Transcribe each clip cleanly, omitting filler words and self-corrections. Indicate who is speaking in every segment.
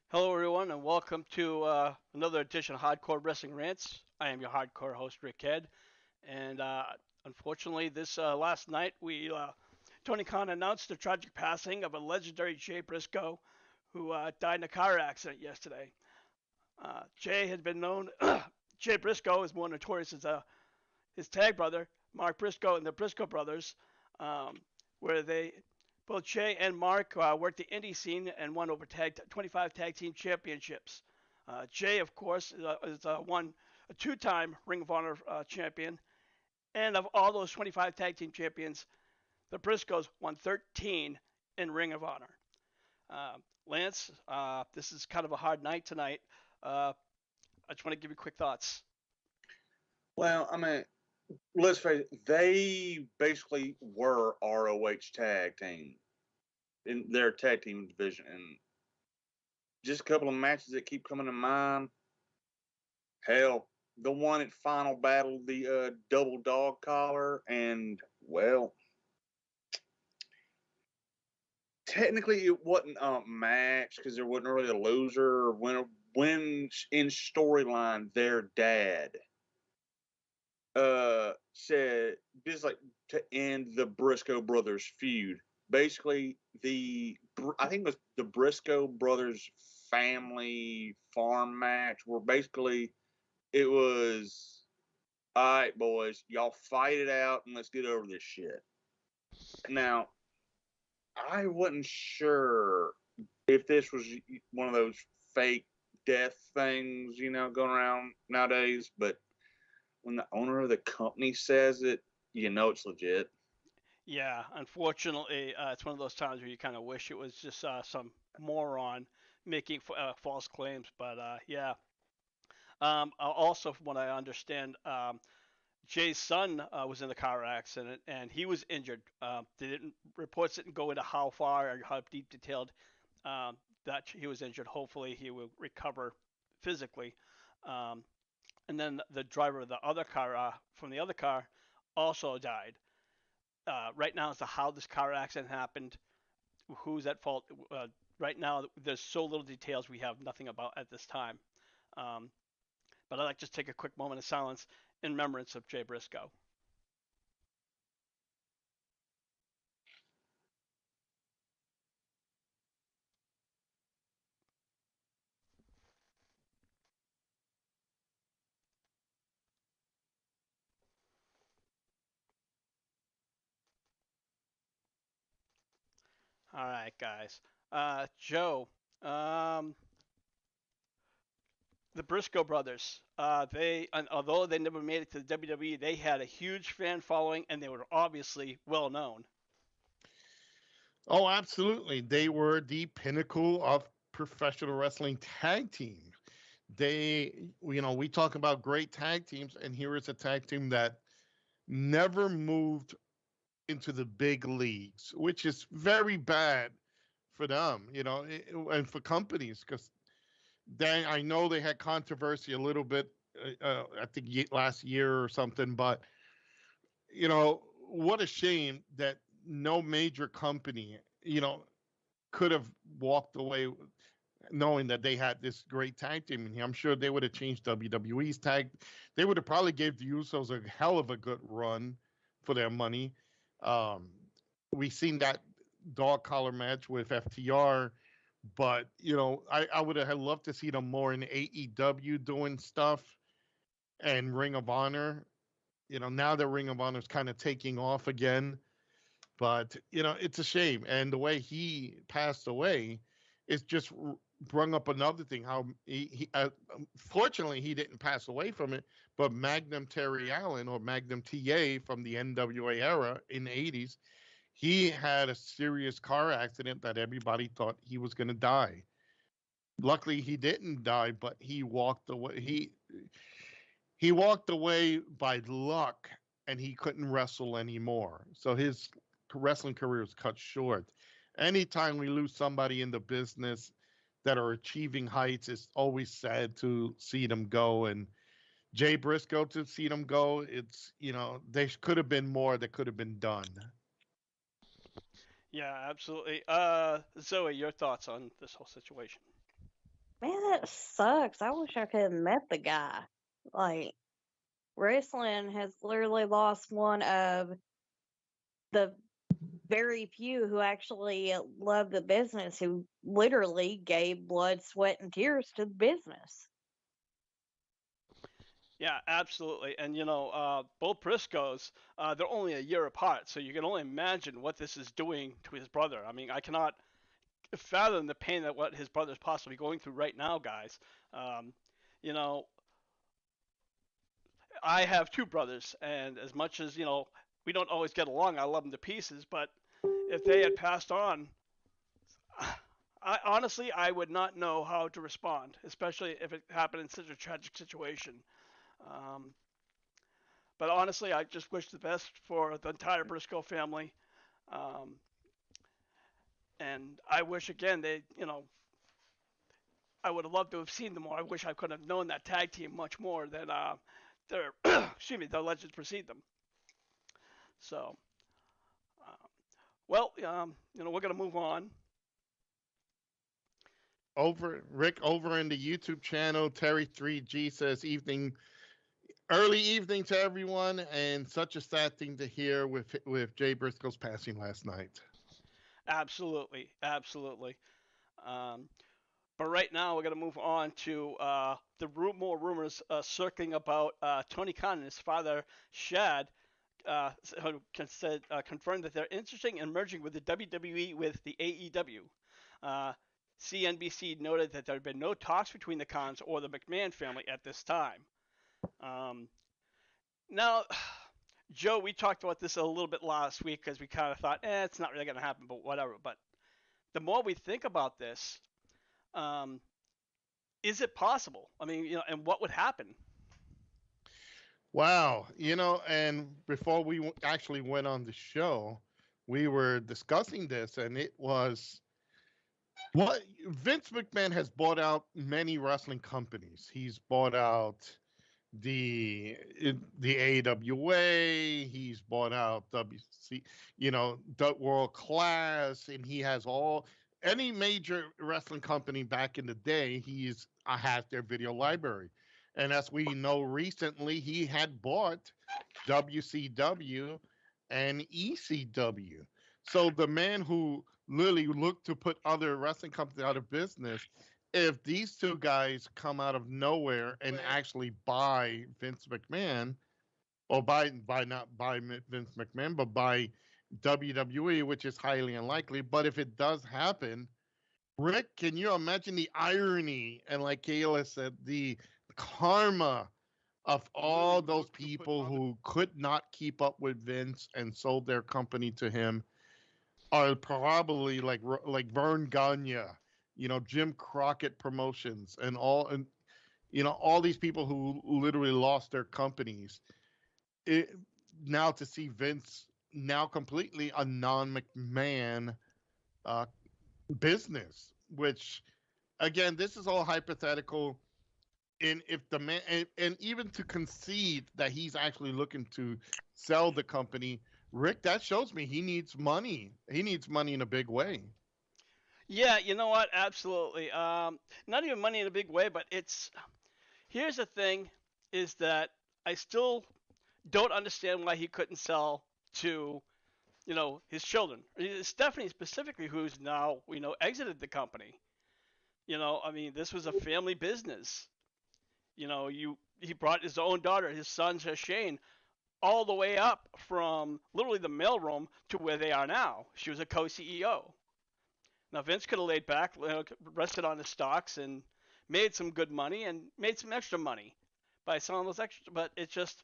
Speaker 1: Hello, everyone, and welcome to another edition of Hardcore Wrestling Rants. I am your hardcore host, Rick Head, and unfortunately, this last night, Tony Khan announced the tragic passing of a legendary Jay Briscoe, who died in a car accident yesterday. Jay had been known. Jay Briscoe is more notorious as his tag brother, Mark Briscoe, and the Briscoe brothers, um, where they both Jay and Mark worked the indie scene and won over 25 tag team championships. Jay, of course, is a two-time Ring of Honor champion, and of all those 25 tag team champions, the Briscoes won 13 in Ring of Honor. Lance, this is kind of a hard night tonight. Uh, I just want to give you quick thoughts.
Speaker 2: Well, let's face it, they basically were ROH tag team in their tag team division. And just a couple of matches that keep coming to mind. Hell, the one at Final Battle, the double dog collar, and, well, technically it wasn't a match because there wasn't really a loser. When in storyline, their dad said this like to end the Briscoe brothers feud. Basically, I think it was the Briscoe brothers family farm match where basically it was, all right, boys, y'all fight it out and let's get over this shit. Now, I wasn't sure if this was one of those fake death things, going around nowadays, but when the owner of the company says it, you know it's legit.
Speaker 1: Yeah, unfortunately, it's one of those times where you kind of wish it was just some moron making false claims. But yeah, also from what I understand, Jay's son was in the car accident and he was injured. They didn't reports didn't go into how far or how deep detailed that he was injured. Hopefully, he will recover physically. Um, and then the driver of the other car from the other car also died. Right now, as to how this car accident happened, who's at fault, right now there's so little details we have nothing about at this time. Um, but I'd like to just take a quick moment of silence in remembrance of Jay Briscoe. All right, guys. Joe, um, the Briscoe brothers, although they never made it to the WWE, they had a huge fan following and they were obviously well known.
Speaker 3: Oh, absolutely. They were the pinnacle of professional wrestling tag team. We talk about great tag teams, and here is a tag team that never moved into the big leagues, which is very bad for them, and for companies because I know they had controversy a little bit, I think last year or something, but what a shame that no major company, could have walked away knowing that they had this great tag team in here. I'm sure they would have changed WWE's tag. They would have probably gave the Usos a hell of a good run for their money. Um, we seen that dog collar match with FTR, but I would have loved to see them more in AEW doing stuff and Ring of Honor. Now that Ring of Honor is kind of taking off again, but it's a shame. And the way he passed away is just brung up another thing. How fortunately he didn't pass away from it, but Magnum Terry Allen or Magnum TA from the NWA era in the 80s, he had a serious car accident that everybody thought he was going to die. Luckily, he didn't die, but he walked away. He walked away by luck, and he couldn't wrestle anymore. So his wrestling career was cut short. Anytime we lose somebody in the business that are achieving heights, it's always sad to see them go. And Jay Briscoe, to see them go, it's, there could have been more that could have been done.
Speaker 1: Yeah, absolutely. Zoe, your thoughts on this whole situation?
Speaker 4: Man, that sucks. I wish I could have met the guy. Like, wrestling has literally lost one of the very few who actually love the business, who literally gave blood, sweat, and tears to the business.
Speaker 1: Yeah, absolutely. And both Briscoes, they're only a year apart, so you can only imagine what this is doing to his brother. I mean, I cannot fathom the pain that what his brother's possibly going through right now, guys. Um, you know, I have two brothers, and as much as we don't always get along, I love them to pieces. But if they had passed on, I would not know how to respond, especially if it happened in such a tragic situation. Um, but honestly, I just wish the best for the entire Briscoe family. Um, and I wish again I would have loved to have seen them more. I wish I could have known that tag team much more than their excuse me, the legends precede them. So, uh, well, we're gonna move on.
Speaker 3: Over Rick over in the YouTube channel, Terry3G says early evening to everyone, and such a sad thing to hear with Jay Briscoe's passing last night.
Speaker 1: Absolutely, absolutely. Um, but right now, we're going to move on to more rumors circling about Tony Khan and his father, Shad, confirmed that they're interested in merging with the WWE with the AEW. Uh, CNBC noted that there had been no talks between the Khans or the McMahon family at this time. Um, now, Joe, we talked about this a little bit last week because we kind of thought, it's not really going to happen, but whatever. But the more we think about this, um, is it possible? I mean, and what would happen?
Speaker 3: Wow, and before we actually went on the show, we were discussing this, and it was what Vince McMahon has bought out many wrestling companies. He's bought out the AWA. He's bought out WC, the World Class, and he has any major wrestling company back in the day. He's has their video library, and as we know, recently he had bought WCW and ECW. So the man who literally looked to put other wrestling companies out of business, if these two guys come out of nowhere and actually buy Vince McMahon, or not buy Vince McMahon, but buy WWE, which is highly unlikely. But if it does happen, Rick, can you imagine the irony and, like Kayla said, the karma of all those people who could not keep up with Vince and sold their company to him are probably like Vern Gagne, Jim Crockett Promotions, and all these people who literally lost their companies. It, now to see Vince now completely a non-McMahon uh, business, which again, this is all hypothetical. And if the man, and even to concede that he's actually looking to sell the company, Rick, that shows me he needs money. He needs money in a big way.
Speaker 1: Yeah, you know what? Absolutely. Not even money in a big way, but here's the thing: is that I still don't understand why he couldn't sell to, his children. Stephanie specifically, who's now, exited the company. I mean, this was a family business. He brought his own daughter, his son Shane, all the way up from literally the mailroom to where they are now. She was a co-CEO. Now Vince could have laid back, rested on his stocks, and made some good money and made some extra money by selling those extra. But it's just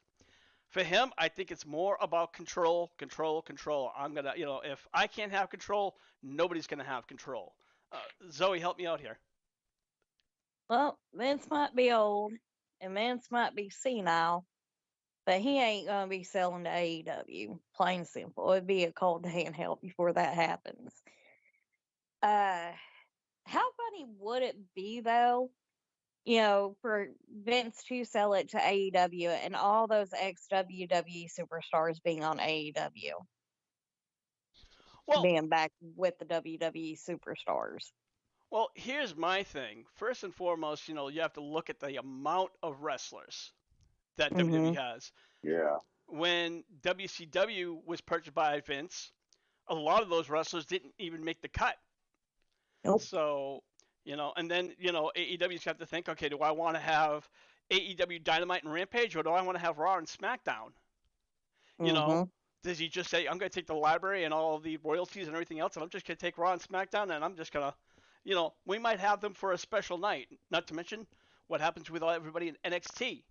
Speaker 1: for him, I think it's more about control, control, control. I'm gonna, if I can't have control, nobody's gonna have control. Zoe, help me out here.
Speaker 4: Well, Vince might be old and Vince might be senile, but he ain't gonna be selling to AEW. Plain and simple. It'd be a cold handheld before that happens. Uh, how funny would it be though? For Vince to sell it to AEW and all those ex WWE superstars being on AEW,
Speaker 1: Well,
Speaker 4: being back with the WWE superstars.
Speaker 1: Well, here's my thing. First and foremost, you have to look at the amount of wrestlers that WWE
Speaker 4: Mhm.
Speaker 1: has.
Speaker 2: Yeah.
Speaker 1: When WCW was purchased by Vince, a lot of those wrestlers didn't even make the cut.
Speaker 4: Nope.
Speaker 1: So, and then, AEW's have to think, okay, do I want to have AEW Dynamite and Rampage, or do I want to have Raw and SmackDown? You know,
Speaker 4: Mhm.
Speaker 1: does he just say, I'm going to take the library and all the royalties and everything else, and I'm just going to take Raw and SmackDown, and I'm just going to, we might have them for a special night. Not to mention what happens with everybody in NXT.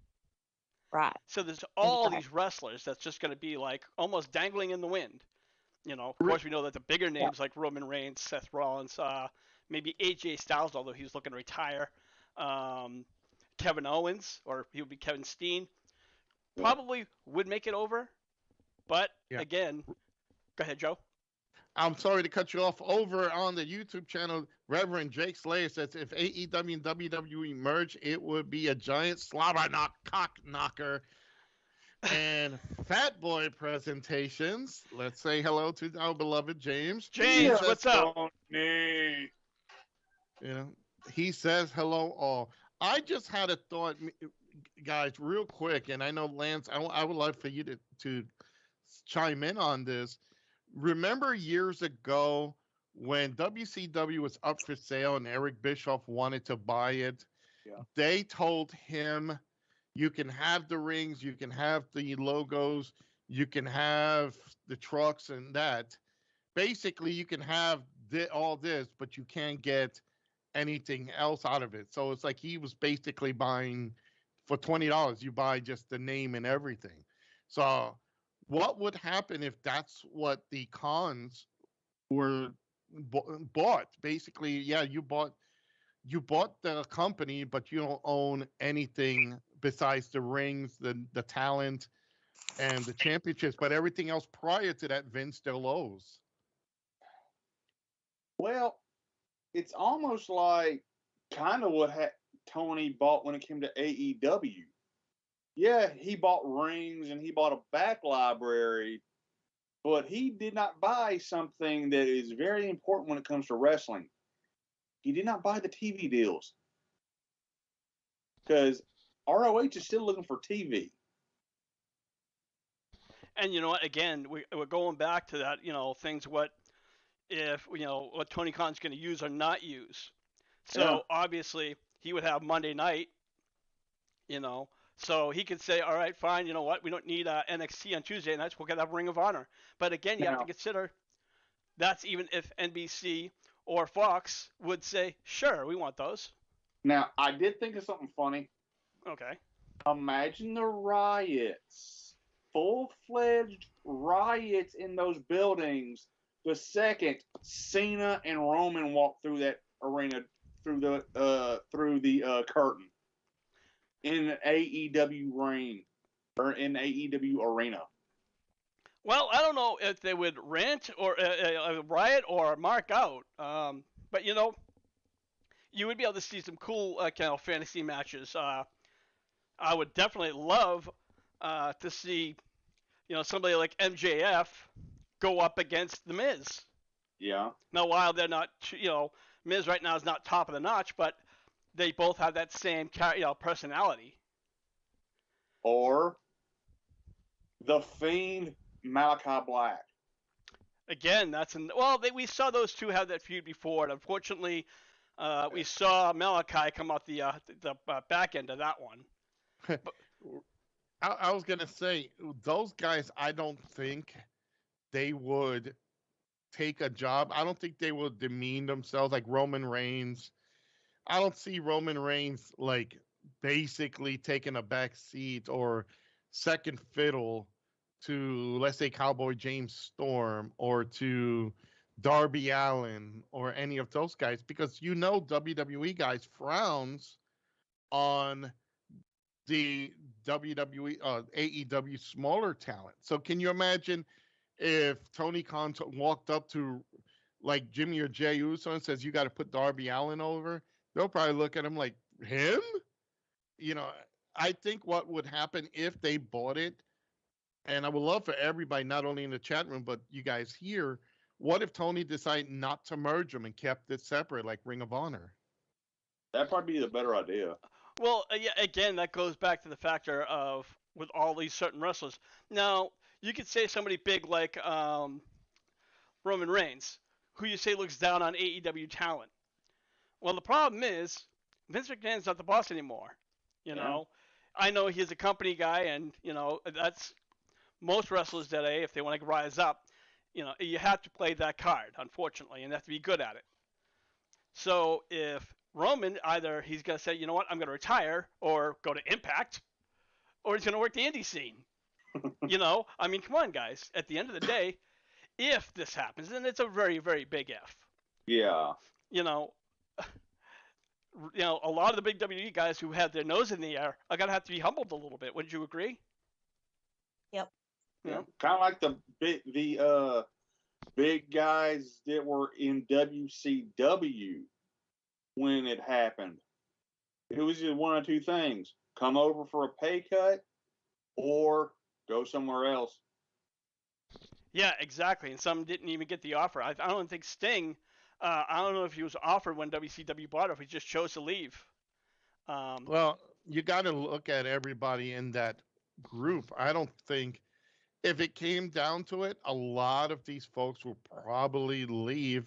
Speaker 4: Right.
Speaker 1: So there's all
Speaker 4: Exactly.
Speaker 1: these wrestlers that's just going to be like almost dangling in the wind. Of course, we know that the bigger names like Roman Reigns, Seth Rollins, maybe AJ Styles, although he's looking to retire, um, Kevin Owens, or he would be Kevin Steen, probably would make it over. But
Speaker 3: Yeah.
Speaker 1: again, go ahead, Joe.
Speaker 3: I'm sorry to cut you off. Over on the YouTube channel, Reverend Jake Slayer says if AEW and WWE merge, it would be a giant slobber cock knocker. And Fat Boy Presentations. Let's say hello to our beloved James.
Speaker 1: James, what's up?
Speaker 2: Funny.
Speaker 3: He says hello all. I just had a thought, guys, real quick, and I know Lance, I would like for you to chime in on this. Remember years ago when WCW was up for sale and Eric Bischoff wanted to buy it?
Speaker 2: Yeah.
Speaker 3: They told him, you can have the rings, you can have the logos, you can have the trucks and that. Basically, you can have all this, but you can't get anything else out of it. So it's like he was basically buying for $20, you buy just the name and everything. So what would happen if that's what the cons were bought? Basically, yeah, you bought the company, but you don't own anything besides the rings, the talent, and the championships. But everything else prior to that, Vince still owes.
Speaker 2: Well, it's almost like kind of what Tony bought when it came to AEW. Yeah, he bought rings and he bought a back library, but he did not buy something that is very important when it comes to wrestling. He did not buy the TV deals because ROH is still looking for TV.
Speaker 1: And you know what? Again, we're going back to that. Things what Tony Khan's going to use or not use. So
Speaker 2: Yeah.
Speaker 1: obviously he would have Monday night. So he could say, all right, fine. You know what? We don't need NXT on Tuesday nights. We're going to have Ring of Honor. But again, you have to consider that's even if NBC or Fox would say, sure, we want those.
Speaker 2: Now, I did think of something funny.
Speaker 1: Okay.
Speaker 2: Imagine the riots, full-fledged riots in those buildings the second Cena and Roman walked through that arena, through the curtain in an AEW ring or in AEW arena.
Speaker 1: Well, I don't know if they would rant or riot or mark out, but you would be able to see some cool fantasy matches. I would definitely love to see somebody like MJF go up against the Miz.
Speaker 2: Yeah.
Speaker 1: Now, while they're not, Miz right now is not top of the notch, but they both have that same personality.
Speaker 2: Or the Fiend Malachi Black.
Speaker 1: Again, we saw those two have that feud before, and unfortunately, we saw Malachi come out the back end of that one. But,
Speaker 3: I was gonna say those guys. I don't think they would take a job. I don't think they will demean themselves like Roman Reigns. I don't see Roman Reigns like basically taking a back seat or second fiddle to, let's say, Cowboy James Storm or to Darby Allin or any of those guys, because WWE guys frowns on the WWE, AEW smaller talent. So can you imagine if Tony Khan walked up to like Jimmy or Jey Uso and says, you got to put Darby Allin over? They'll probably look at him like, him? I think what would happen if they bought it, and I would love for everybody, not only in the chat room, but you guys here, What if Tony decided not to merge them and kept it separate, like Ring of Honor?
Speaker 2: That'd probably be the better idea.
Speaker 1: Well, yeah, again, that goes back to the factor of with all these certain wrestlers. Now, you could say somebody big like Roman Reigns, who you say looks down on AEW talent. Well, the problem is Vince McMahon's not the boss anymore. You
Speaker 2: Yeah.
Speaker 1: know, I know he's a company guy, and you know that's most wrestlers today. If they want to rise up, you know, you have to play that card, unfortunately, and you have to be good at it. So if Roman either he's gonna say, you know what, I'm gonna retire or go to Impact, or he's gonna work the indie scene. You know, I mean, come on, guys. At the end of the day, if this happens, and it's a very, very big if,
Speaker 2: Yeah.
Speaker 1: you know, a lot of the big WWE guys who have their nose in the air are gonna have to be humbled a little bit. Wouldn't you agree?
Speaker 4: Yep.
Speaker 2: Yeah. Kind of like the big guys that were in WCW when it happened. It was just one of two things: come over for a pay cut, or go somewhere else.
Speaker 1: Yeah, exactly. And some didn't even get the offer. I don't think Sting. I don't know if he was offered when WCW bought it, if he just chose to leave.
Speaker 3: Well, you got to look at everybody in that group. I don't think, if it came down to it, a lot of these folks will probably leave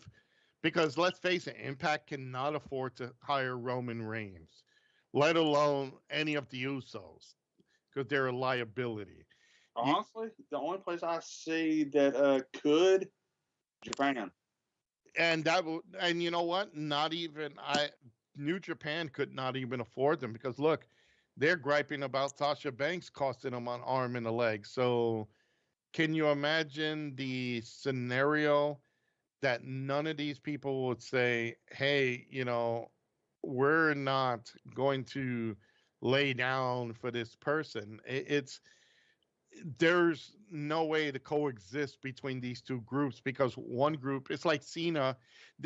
Speaker 3: because let's face it, Impact cannot afford to hire Roman Reigns, let alone any of the Usos, because they're a liability.
Speaker 2: Honestly, the only place I see that could Japan.
Speaker 3: And and you know what? Not even New Japan could not even afford them because look, they're griping about Sasha Banks costing them an arm and a leg. So can you imagine the scenario that none of these people would say, hey, you know, we're not going to lay down for this person? There's no way to coexist between these two groups because one group, it's like Cena.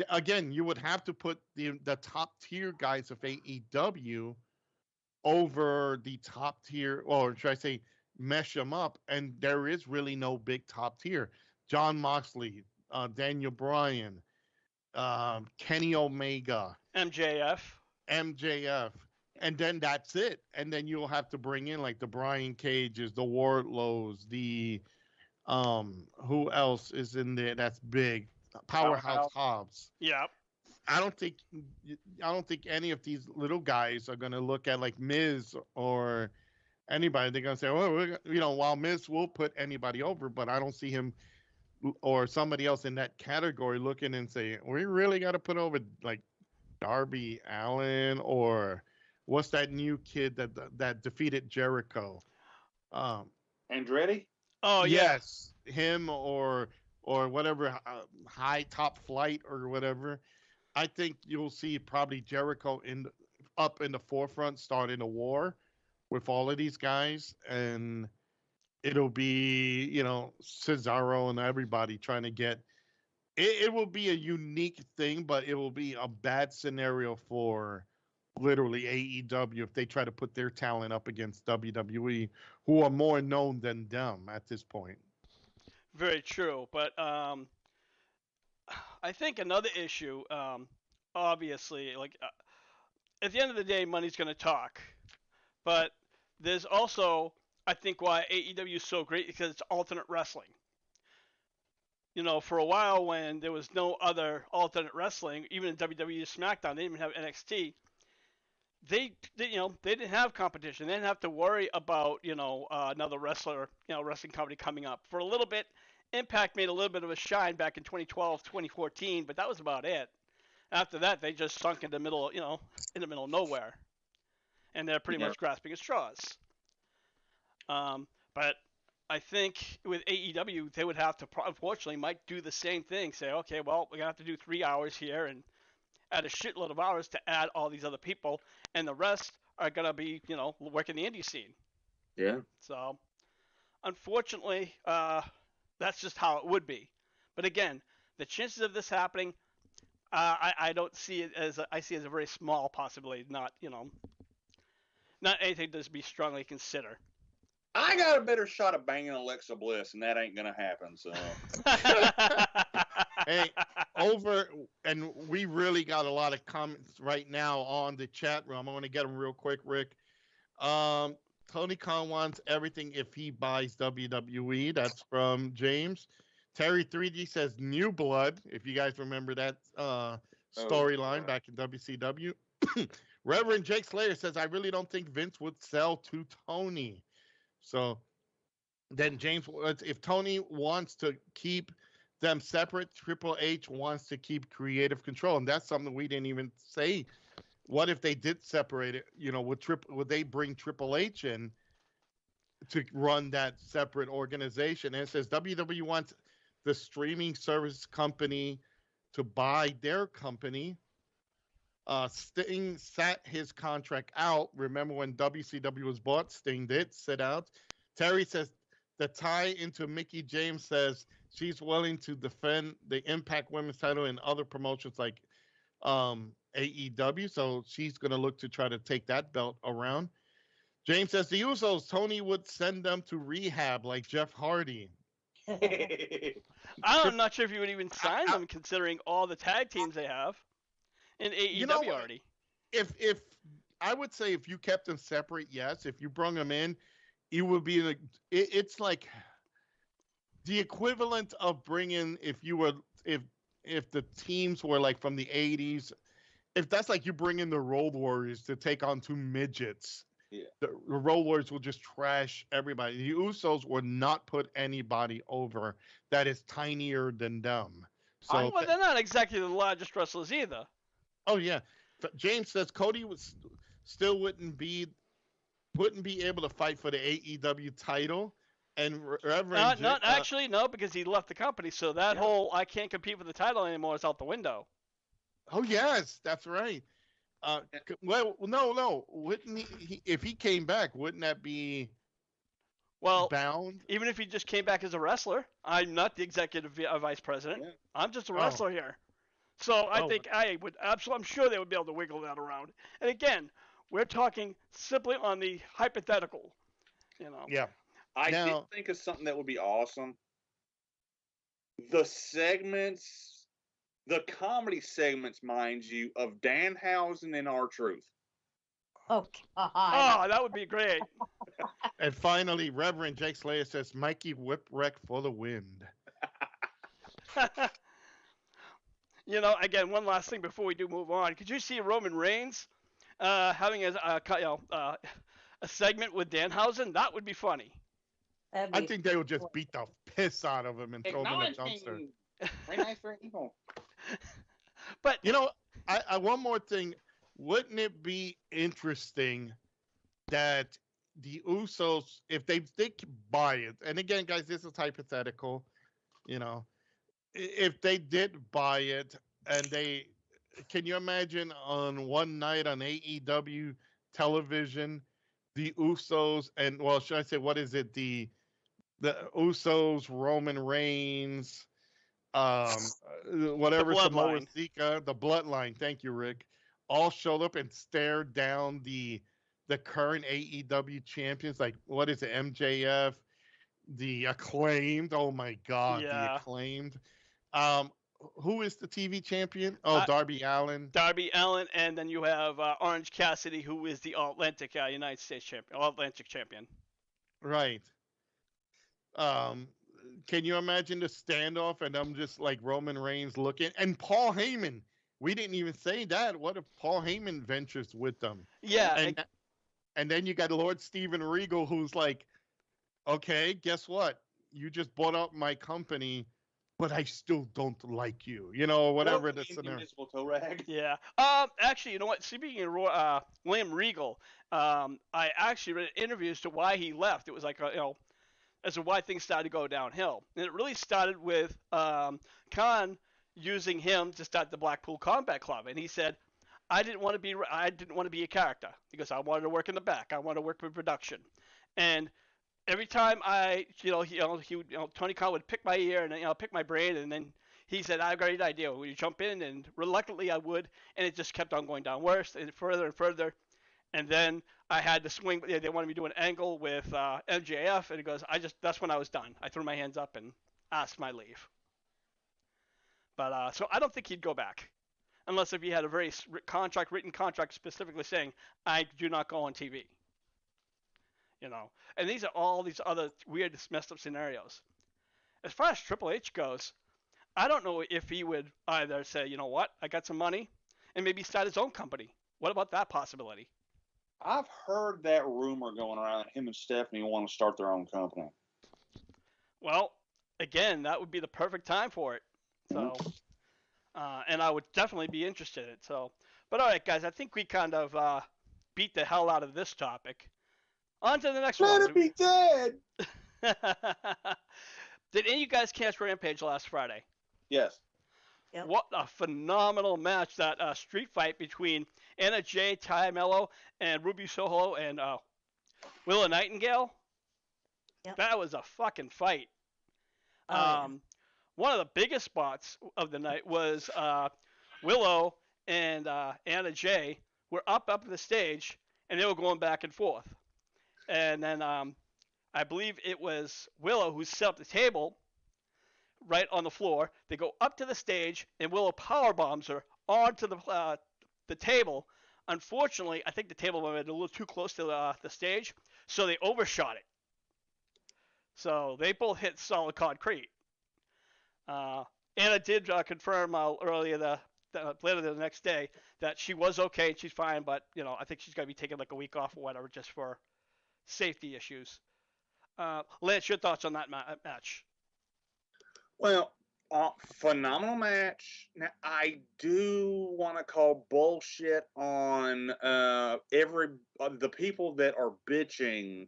Speaker 3: Again, you would have to put the top tier guys of AEW over the top tier, or should I say, mesh them up. And there is really no big top tier. John Moxley, Daniel Bryan, Kenny Omega,
Speaker 1: MJF.
Speaker 3: MJF, and then that's it. And then you'll have to bring in like the Brian Cages, the Wardlows, the who else is in there that's big? Powerhouse Hobbs.
Speaker 1: Yeah.
Speaker 3: I don't think any of these little guys are gonna look at like Miz or anybody. They're gonna say, well, while Miz will put anybody over, but I don't see him or somebody else in that category looking and say, we really got to put over like Darby Allin or what's that new kid that defeated Jericho?
Speaker 2: Andretti?
Speaker 1: Oh yeah.
Speaker 3: Yes, him or whatever, high top flight or whatever. I think you'll see probably Jericho up in the forefront starting a war with all of these guys, and it'll be Cesaro and everybody trying to get. It will be a unique thing, but it will be a bad scenario for literally AEW if they try to put their talent up against WWE, who are more known than them at this point.
Speaker 1: Very true, but I think another issue, obviously, like at the end of the day, money's going to talk, but there's also, I think, why AEW is so great because it's alternate wrestling. For a while when there was no other alternate wrestling, even in WWE SmackDown, they didn't even have NXT. They didn't have competition. They didn't have to worry about another wrestling company coming up. For a little bit, Impact made a little bit of a shine back in 2012, 2014, but that was about it. After that, they just sunk in the middle of nowhere, and they're pretty much grasping at straws. But I think with AEW, they would have to, unfortunately, might do the same thing. Say, okay, well, we're going to have to do 3 hours here and add a shitload of hours to add all these other people, and the rest are going to be, working the indie scene.
Speaker 2: Yeah.
Speaker 1: So, unfortunately, that's just how it would be. But again, the chances of this happening, I don't see it as I see it as a very small possibility, not anything to be strongly consider.
Speaker 2: I got a better shot of banging Alexa Bliss, and that ain't gonna happen. So,
Speaker 3: Hey, over, and we really got a lot of comments right now on the chat room. I want to get them real quick, Rick. Um, Tony Khan wants everything if he buys WWE. That's from James. Terry 3D says New Blood, if you guys remember that storyline back in WCW. Reverend Jake Slayer says, I really don't think Vince would sell to Tony. So then James, if Tony wants to keep them separate, Triple H wants to keep creative control. And that's something we didn't even say. What if they did separate it? Would they bring Triple H in to run that separate organization? And it says WWE wants the streaming service company to buy their company. Sting sat his contract out. Remember when WCW was bought? Sting did sit out. Terry says the tie into Mickey James says she's willing to defend the Impact Women's title in other promotions like AEW. So she's going to look to try to take that belt around. James says the Usos, Tony would send them to rehab like Jeff Hardy.
Speaker 1: I'm not sure if you would even sign them considering all the tag teams they have in AEW already.
Speaker 3: If I would say if you kept them separate, yes. If you brought them in, it would be it's like the equivalent of bringing if the teams were like from the 80s. If that's like you bring in the Road Warriors to take on two midgets.
Speaker 2: Yeah.
Speaker 3: The Road Warriors will just trash everybody. The Usos will not put anybody over that is tinier than them. So
Speaker 1: well, they're not exactly the largest wrestlers either.
Speaker 3: Oh yeah, James says Cody wouldn't be able to fight for the AEW title, and Reverend
Speaker 1: no, because he left the company. So that whole I can't compete for the title anymore is out the window.
Speaker 3: Oh yes, that's right. Well, no. Wouldn't he? If he came back, wouldn't that be bound?
Speaker 1: Even if he just came back as a wrestler, I'm not the executive vice president. Yeah. I'm just a wrestler here. So I think I'm sure they would be able to wiggle that around. And again, we're talking simply on the hypothetical.
Speaker 3: Yeah.
Speaker 2: I did think of something that would be awesome. The comedy segments, mind you, of Danhausen and R-Truth.
Speaker 4: Oh, God.
Speaker 1: Oh, that would be great.
Speaker 3: And finally, Reverend Jake Slayer says, Mikey Whipwreck for the wind.
Speaker 1: Again, one last thing before we do move on. Could you see Roman Reigns having a segment with Danhausen? That would be funny.
Speaker 3: I think they would just beat the piss out of him and throw him in a dumpster.
Speaker 2: Very nice, very evil.
Speaker 1: But
Speaker 3: I one more thing. Wouldn't it be interesting that the Usos, if they buy it, and again, guys, this is hypothetical, if they did buy it and can you imagine on one night on AEW television, the Usos and, well, should I say, what is it? The Usos, Roman Reigns, whatever, Samoa Sika, the Bloodline. Thank you, Rick. All showed up and stared down the current AEW champions. Like, what is it? MJF, the Acclaimed. Oh my God, the Acclaimed. Who is the TV champion? Oh, Darby Allin.
Speaker 1: Darby Allin, and then you have Orange Cassidy, who is the All-Atlantic United States champion, All-Atlantic champion.
Speaker 3: Right. Can you imagine the standoff and I'm just like Roman Reigns looking and Paul Heyman? We didn't even say that. What if Paul Heyman ventures with them?
Speaker 1: Yeah.
Speaker 3: And then you got Lord Steven Regal, who's like, okay, guess what? You just bought up my company, but I still don't like you. Whatever the scenario.
Speaker 2: Invisible toe rag.
Speaker 1: Yeah. Actually, you know what? Speaking of William Regal, I actually read an interview as to why he left. It was like as to why things started to go downhill. And it really started with Khan using him to start the Blackpool Combat Club. And he said, I didn't want to be a character because I wanted to work in the back. I wanted to work with production. And every time Tony Khan would pick my ear and pick my brain, and then he said, I've got an idea. Will you jump in? And reluctantly I would, and it just kept on going down worse and further. And then I had to swing. They wanted me to do an angle with MJF, and he goes, that's when I was done. I threw my hands up and asked my leave. But so I don't think he'd go back, unless if he had a very written contract specifically saying I do not go on TV. And these are all these other weird, messed up scenarios. As far as Triple H goes, I don't know if he would either say, you know what, I got some money, and maybe start his own company. What about that possibility?
Speaker 2: I've heard that rumor going around. Him and Stephanie want to start their own company.
Speaker 1: Well, again, that would be the perfect time for it. So, and I would definitely be interested in it. So, but all right, guys, I think we kind of beat the hell out of this topic. On to the next one.
Speaker 2: Let it be dead.
Speaker 1: Did any of you guys catch Rampage last Friday?
Speaker 2: Yes.
Speaker 4: Yep.
Speaker 1: What a phenomenal match, that street fight between Anna Jay, Ty Mello, and Ruby Soho and Willow Nightingale.
Speaker 4: Yep.
Speaker 1: That was a fucking fight. One of the biggest spots of the night was Willow and Anna Jay were up the stage, and they were going back and forth. And then I believe it was Willow who set up the table right on the floor. They go up to the stage, and Willow power bombs her onto the table. Unfortunately, I think the table went a little too close to the stage, so they overshot it. So they both hit solid concrete. Anna did confirm earlier later the next day that she was okay and she's fine, but I think she's going to be taking like a week off or whatever just for safety issues. Lance, your thoughts on that match?
Speaker 2: Well, phenomenal match. Now, I do want to call bullshit on the people that are bitching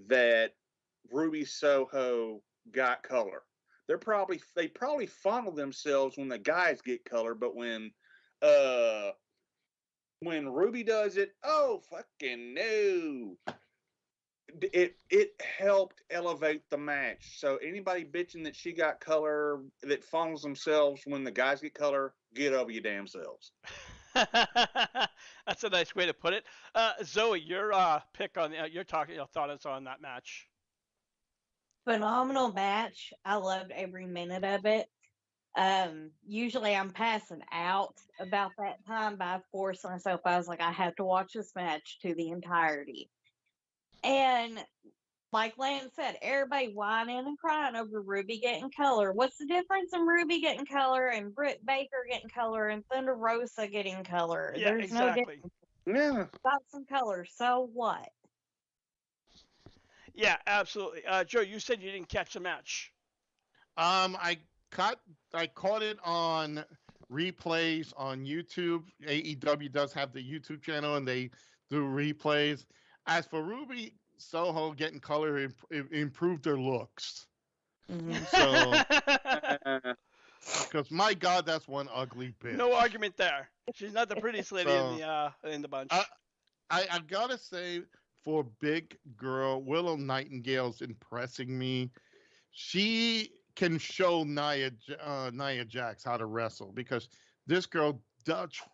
Speaker 2: that Ruby Soho got color. They probably funnel themselves when the guys get color, but when Ruby does it, oh fucking no. It helped elevate the match. So anybody bitching that she got color that funnels themselves when the guys get color, get over your damn selves.
Speaker 1: That's a nice way to put it. Zoe, your pick on your thoughts on that match.
Speaker 4: Phenomenal match. I loved every minute of it. Usually I'm passing out about that time, but I forced myself. I was like, I have to watch this match to the entirety. And like Lance said, everybody whining and crying over Ruby getting color. What's the difference in Ruby getting color and Britt Baker getting color and Thunder Rosa getting color?
Speaker 1: Yeah,
Speaker 4: There's
Speaker 1: exactly.
Speaker 4: no difference.
Speaker 2: Yeah.
Speaker 4: Got some color, so what?
Speaker 1: Yeah, absolutely. Joe, you said you didn't catch the match.
Speaker 3: I caught it on replays on YouTube. AEW does have the YouTube channel, and they do replays. As for Ruby Soho getting color, improved their looks.
Speaker 4: Mm-hmm.
Speaker 3: So, because my God, that's one ugly bitch.
Speaker 1: No argument there. She's not the prettiest lady in the bunch.
Speaker 3: I've got to say, for big girl, Willow Nightingale's impressing me. She can show Nia Jax how to wrestle, because this girl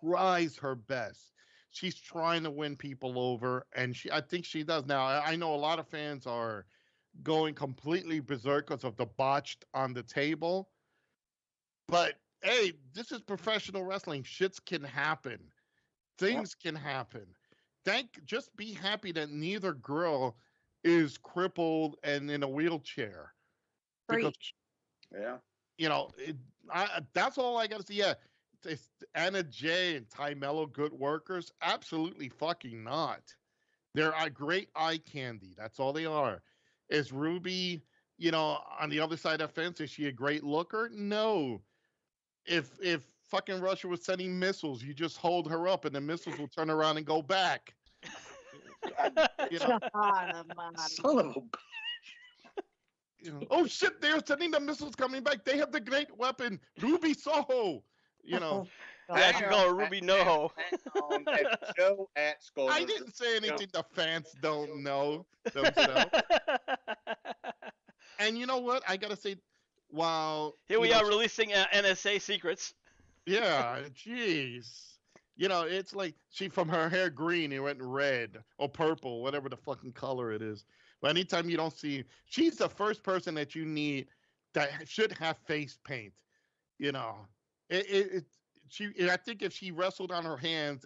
Speaker 3: tries her best. She's trying to win people over, and I think she does. Now, I know a lot of fans are going completely berserk because of the botched on the table. But, hey, this is professional wrestling. Shits can happen. Things can happen. Just be happy that neither girl is crippled and in a wheelchair.
Speaker 4: Preach.
Speaker 2: Yeah.
Speaker 3: That's all I got to say. Yeah. Is Anna Jay and Ty Mello good workers? Absolutely fucking not. They're a great eye candy. That's all they are. Is Ruby, on the other side of the fence, is she a great looker? No. If fucking Russia was sending missiles, you just hold her up and the missiles will turn around and go back.
Speaker 2: Son of a
Speaker 3: oh shit, they're sending the missiles coming back. They have the great weapon, Ruby Soho.
Speaker 1: I can call her Ruby Noho.
Speaker 2: Joe at Skull.
Speaker 3: I didn't say anything the fans don't know themselves. And you know what? I gotta say, while
Speaker 1: here we are releasing NSA secrets.
Speaker 3: Yeah, jeez. It's like she, from her hair green, it went red or purple, whatever the fucking color it is. But anytime you don't see, she's the first person that you need that should have face paint. it she I think if she wrestled on her hands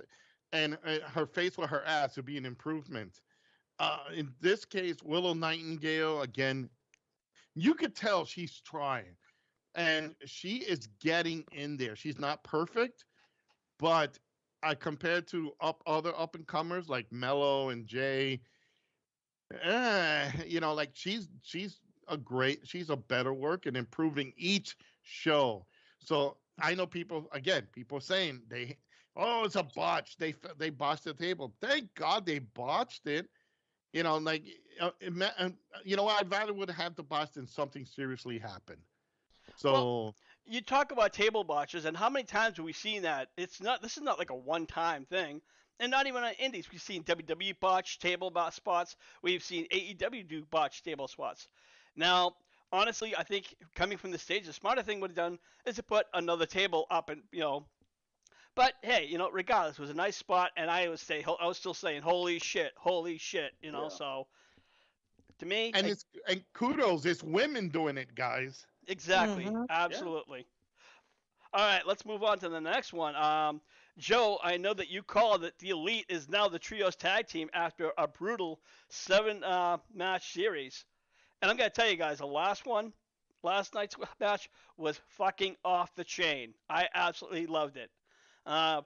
Speaker 3: and her face with her ass would be an improvement. In this case, Willow Nightingale again, you could tell she's trying, and she is getting in there. She's not perfect, but I compared to other up and comers like Mello and Jay, like she's a better work and improving each show. So I know people saying it's a botch. They botched the table. Thank God they botched it. Like I'd rather would have the botch than something seriously happen.
Speaker 1: Well,
Speaker 3: So
Speaker 1: you talk about table botches, and how many times have we seen that? It's not. This is not like a one-time thing, and not even on Indies. We've seen WWE botch table spots. We've seen AEW do botch table spots. Now, honestly, I think coming from the stage, the smarter thing would have done is to put another table up, and But hey, regardless, it was a nice spot, and I was still saying, holy shit,
Speaker 2: Yeah.
Speaker 1: So to me,
Speaker 3: and kudos, it's women doing it, guys.
Speaker 1: exactly,
Speaker 4: Mm-hmm.
Speaker 1: absolutely. All right, let's move on to the next one. Joe, I know that you called that the Elite is now the Trios tag team after a brutal 7 match series. And I'm going to tell you guys, last night's match was fucking off the chain. I absolutely loved it. Uh,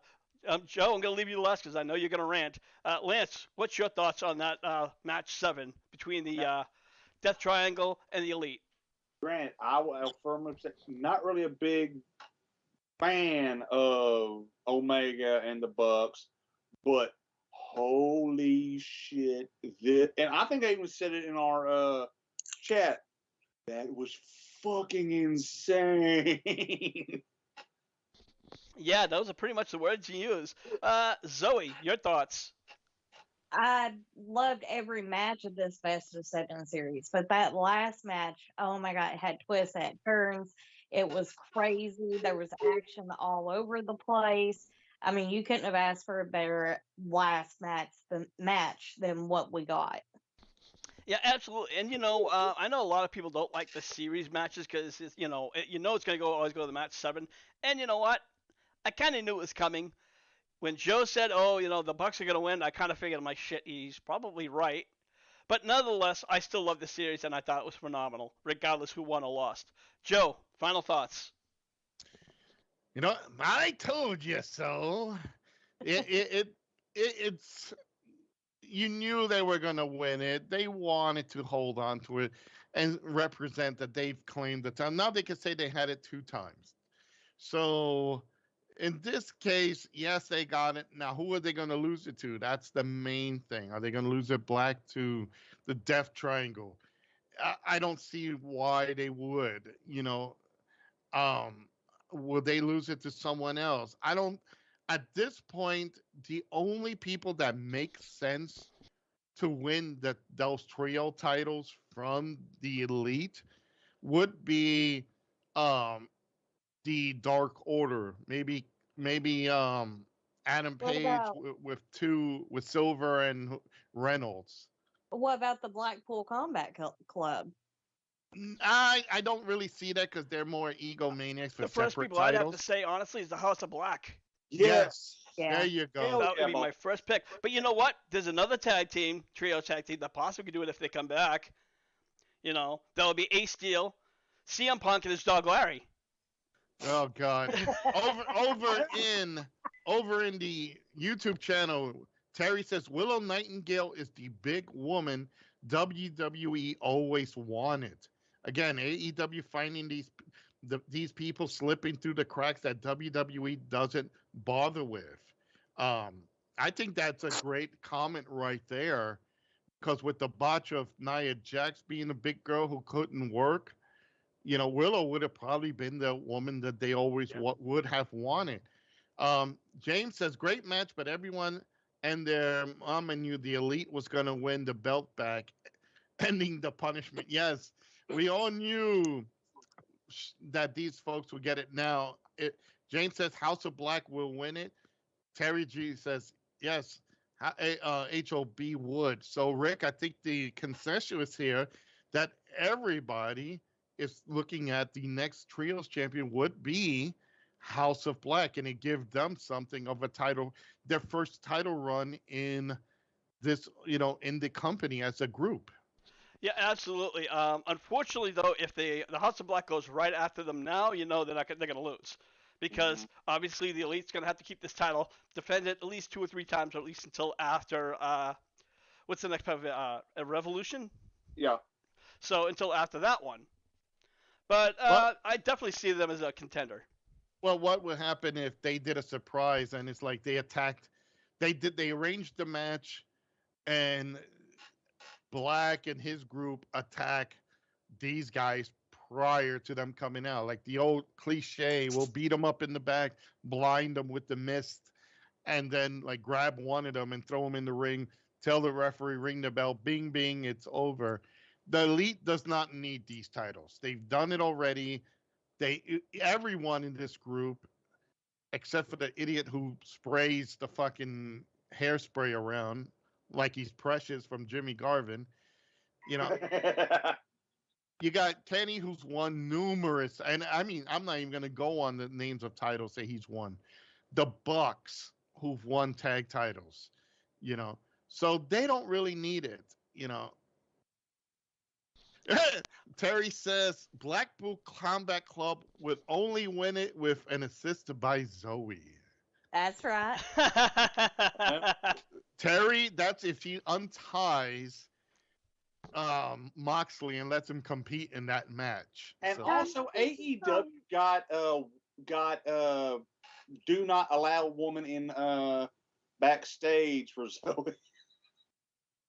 Speaker 1: Joe, I'm going to leave you last because I know you're going to rant. Lance, what's your thoughts on that match 7 between the Death Triangle and the Elite?
Speaker 2: Grant, I will firmly say, not really a big fan of Omega and the Bucks, but holy shit! And I think I even said it in our chat. That was fucking insane.
Speaker 1: Yeah, those are pretty much the words you use. Zoe, your thoughts?
Speaker 4: I loved every match of this Best of 7 series, but that last match, oh my God, it had twists, it had turns. It was crazy. There was action all over the place. I mean, you couldn't have asked for a better last match than what we got.
Speaker 1: Yeah, absolutely. And I know a lot of people don't like the series matches because it's going to always go to the match 7. And you know what? I kind of knew it was coming. When Joe said, "Oh, the Bucks are going to win," I kind of figured, I'm like, shit, he's probably right. But nonetheless, I still love the series, and I thought it was phenomenal, regardless who won or lost. Joe, final thoughts.
Speaker 3: I told you so. It's you knew they were going to win it. They wanted to hold on to it and represent that they've claimed the time. Now they can say they had it 2 times. So in this case, yes, they got it. Now, who are they going to lose it to? That's the main thing. Are they going to lose it black to the Death Triangle? I don't see why they would. Um, will they lose it to someone else? I don't. At this point, the only people that make sense to win those trio titles from the Elite would be um, the Dark Order. Maybe Adam
Speaker 4: What
Speaker 3: Page
Speaker 4: about
Speaker 3: with Silver and Reynolds.
Speaker 4: what about the Blackpool Combat Club?
Speaker 3: I don't really see that because they're more egomaniacs for
Speaker 1: The first
Speaker 3: separate
Speaker 1: people I'd have
Speaker 3: titles.
Speaker 1: to say, honestly, is the House of Black.
Speaker 3: Yes.
Speaker 4: Yeah.
Speaker 3: There you go.
Speaker 2: Hell
Speaker 1: That would be
Speaker 2: yeah,
Speaker 1: my first pick. But you know what? There's another trio tag team that possibly could do it if they come back. That would be Ace Steel, CM Punk, and his dog Larry.
Speaker 3: Oh God. Over in the YouTube channel, Terry says Willow Nightingale is the big woman WWE always wanted. Again, AEW finding these people slipping through the cracks that WWE doesn't bother with. I think that's a great comment right there, because with the botch of Nia Jax being a big girl who couldn't work, Willow would have probably been the woman that they always would have wanted. James says, great match, but everyone and their mom and knew the Elite was going to win the belt back, ending the punishment. Yes, we all knew that these folks would get it now. James says House of Black will win it. Terry G says, yes, HOB would. So, Rick, I think the consensus here that everybody is looking at the next Trios champion would be House of Black, and it gives them something of a title, their first title run in this, in the company as a group.
Speaker 1: Yeah, absolutely. Unfortunately, though, if the House of Black goes right after them now, they're gonna lose, because obviously the Elite's gonna have to keep this title, defend it at least 2 or 3 times, or at least until after what's the next part a Revolution?
Speaker 2: Yeah.
Speaker 1: So until after that one. But
Speaker 3: Well,
Speaker 1: I definitely see them as a contender.
Speaker 3: well, what would happen if they did a surprise and it's like they arranged the match, and Black and his group attack these guys prior to them coming out, like the old cliche, we'll beat them up in the back, blind them with the mist, and then like grab one of them and throw them in the ring, tell the referee, ring the bell, bing bing, it's over. The Elite does not need these titles. They've done it already. Everyone in this group, except for the idiot who sprays the fucking hairspray around like he's Precious from Jimmy Garvin, you know, you got Kenny, who's won numerous, and I mean, I'm not even going to go on the names of titles that he's won. The Bucks, who've won tag titles, so they don't really need it. Terry says Blackpool Combat Club would only win it with an assist by Zoe.
Speaker 4: That's right.
Speaker 3: Terry, that's if he unties Moxley and lets him compete in that match.
Speaker 2: And
Speaker 3: So-
Speaker 2: also AEW got do not allow woman in backstage for Zoe.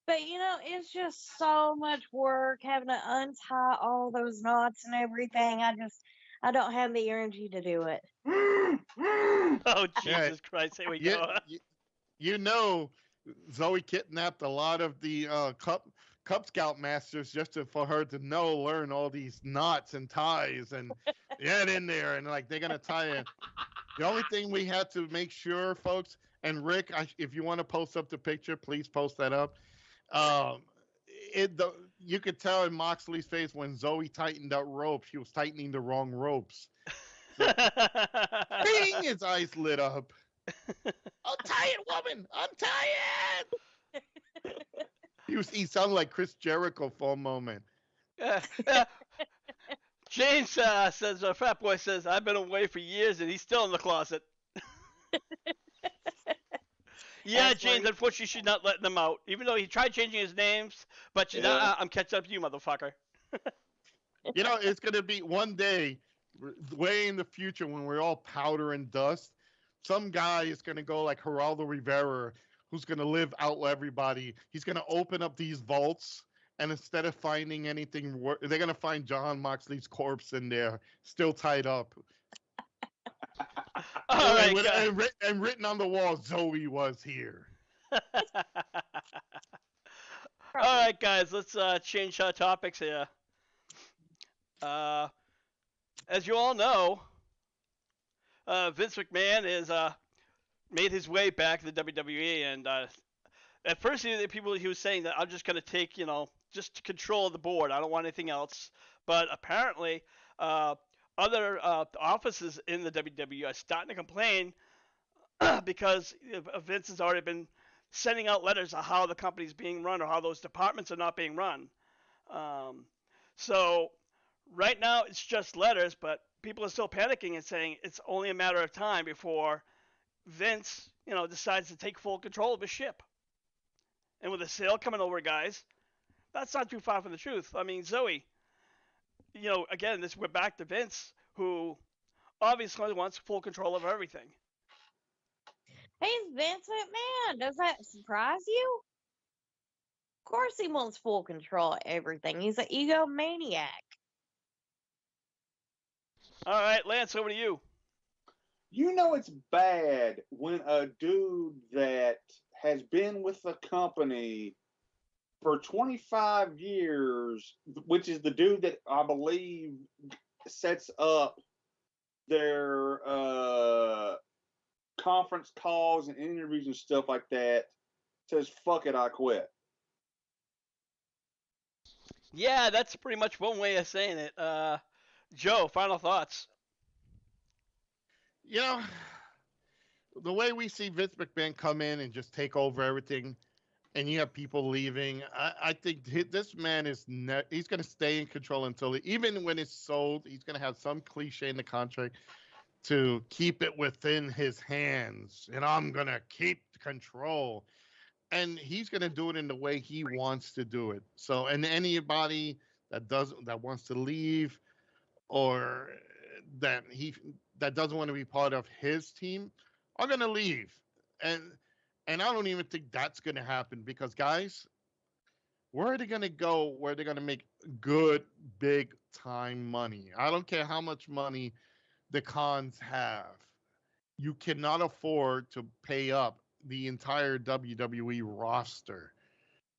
Speaker 4: But it's just so much work having to untie all those knots and everything. I don't have the energy to do it.
Speaker 1: Oh,
Speaker 3: Yeah.
Speaker 1: Jesus Christ, here we
Speaker 3: Yeah,
Speaker 1: go.
Speaker 3: Zoe kidnapped a lot of the Cub Scout masters just for her to learn all these knots and ties and get in there, and like they're gonna tie it. The only thing we had to make sure, folks, and Rick, if you want to post up the picture, please post that up. You could tell in Moxley's face when Zoe tightened that rope, she was tightening the wrong ropes. So, bing, his eyes lit up. Untie it, woman! Untie it! He sounded like Chris Jericho for a moment.
Speaker 1: James says, Fat Boy says, I've been away for years and he's still in the closet. Yeah,
Speaker 4: That's
Speaker 1: James,
Speaker 4: right.
Speaker 1: unfortunately, she's not letting him out. Even though he tried changing his names, but she's not, I'm catching up to you, motherfucker.
Speaker 3: It's going to be one day, way in the future, when we're all powder and dust, some guy is going to go like Geraldo Rivera, who's going to live out everybody. He's going to open up these vaults, and instead of finding anything, they're going to find John Moxley's corpse in there, still tied up.
Speaker 1: All right,
Speaker 3: and written on the wall, Zoe was here.
Speaker 1: All right, guys, let's change our topics here. As you all know, Vince McMahon is made his way back to the WWE, and at first he was saying that I'm just going to take just control of the board. I don't want anything else. But apparently, other offices in the WWE are starting to complain because Vince has already been sending out letters of how the company's being run or how those departments are not being run. So right now it's just letters, but people are still panicking and saying it's only a matter of time before Vince, decides to take full control of his ship. And with a sale coming over, guys, that's not too far from the truth. I mean, Zoe, again, we're back to Vince, who obviously wants full control of everything.
Speaker 4: He's Vince McMahon. Does that surprise you? Of course he wants full control of everything. He's an egomaniac.
Speaker 1: All right, Lance, over to you.
Speaker 2: It's bad when a dude that has been with the company for 25 years, which is the dude that I believe sets up their conference calls and interviews and stuff like that, says, fuck it, I quit.
Speaker 1: Yeah, that's pretty much one way of saying it. Joe, final thoughts.
Speaker 3: You know, the way we see Vince McMahon come in and just take over everything, and you have people leaving, I think this man is he's going to stay in control until even when it's sold, he's going to have some cliche in the contract to keep it within his hands, and I'm going to keep control. And he's going to do it in the way he wants to do it. So, and anybody that wants to leave or that he that doesn't want to be part of his team are going to leave. And I don't even think that's going to happen because guys, where are they going to go where they're going to make good big time money? I don't care how much money the cons have. You cannot afford to pay up the entire WWE roster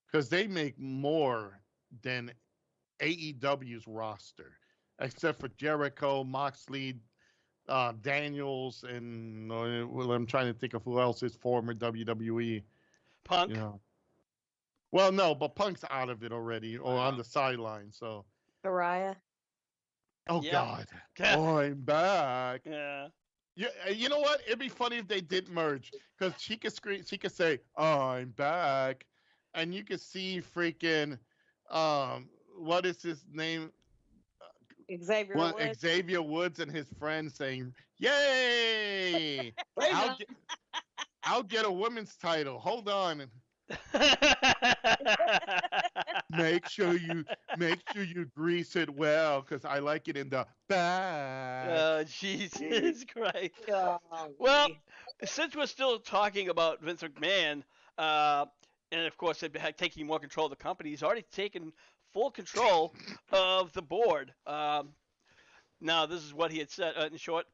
Speaker 3: because they make more than AEW's roster, except for Jericho, Moxley, Daniels, and well, I'm trying to think of who else is former WWE. You
Speaker 1: Punk.
Speaker 3: know, well, no, but Punk's out of it already or on
Speaker 1: Wow.
Speaker 3: the sideline. So,
Speaker 4: Mariah.
Speaker 3: oh
Speaker 1: Yeah.
Speaker 3: God, I'm back.
Speaker 1: Yeah.
Speaker 3: Yeah, you know what? It'd be funny if they did merge because she could scream, she could say, "I'm back," and you could see freaking, what is his name?
Speaker 4: Xavier
Speaker 3: What
Speaker 4: Woods.
Speaker 3: Xavier Woods and his friends saying, "Yay! I'll
Speaker 2: Raven.
Speaker 3: get, I'll get a women's title. Hold on, make sure you grease it well because I like it in the back."
Speaker 1: Oh, Jesus Christ.
Speaker 4: Golly.
Speaker 1: Well, since we're still talking about Vince McMahon, uh, and of course, taking more control of the company, he's already taken full control of the board. Now, this is what he had said in short.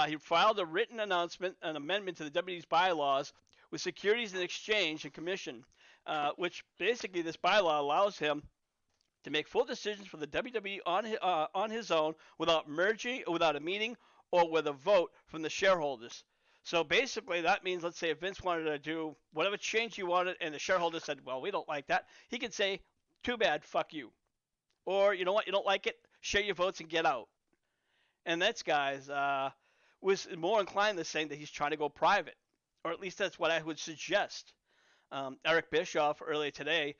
Speaker 1: He filed a written announcement, an amendment to the WWE's bylaws with Securities and Exchange and Commission, which basically this bylaw allows him to make full decisions for the WWE on his own without merging, without a meeting, or with a vote from the shareholders. So basically, that means, let's say, if Vince wanted to do whatever change he wanted, and the shareholders said, "Well, we don't like that," he could say, "Too bad, fuck you," or you know what, you don't like it, share your votes and get out. And that's guys was more inclined to saying that he's trying to go private, or at least that's what I would suggest. Eric Bischoff earlier today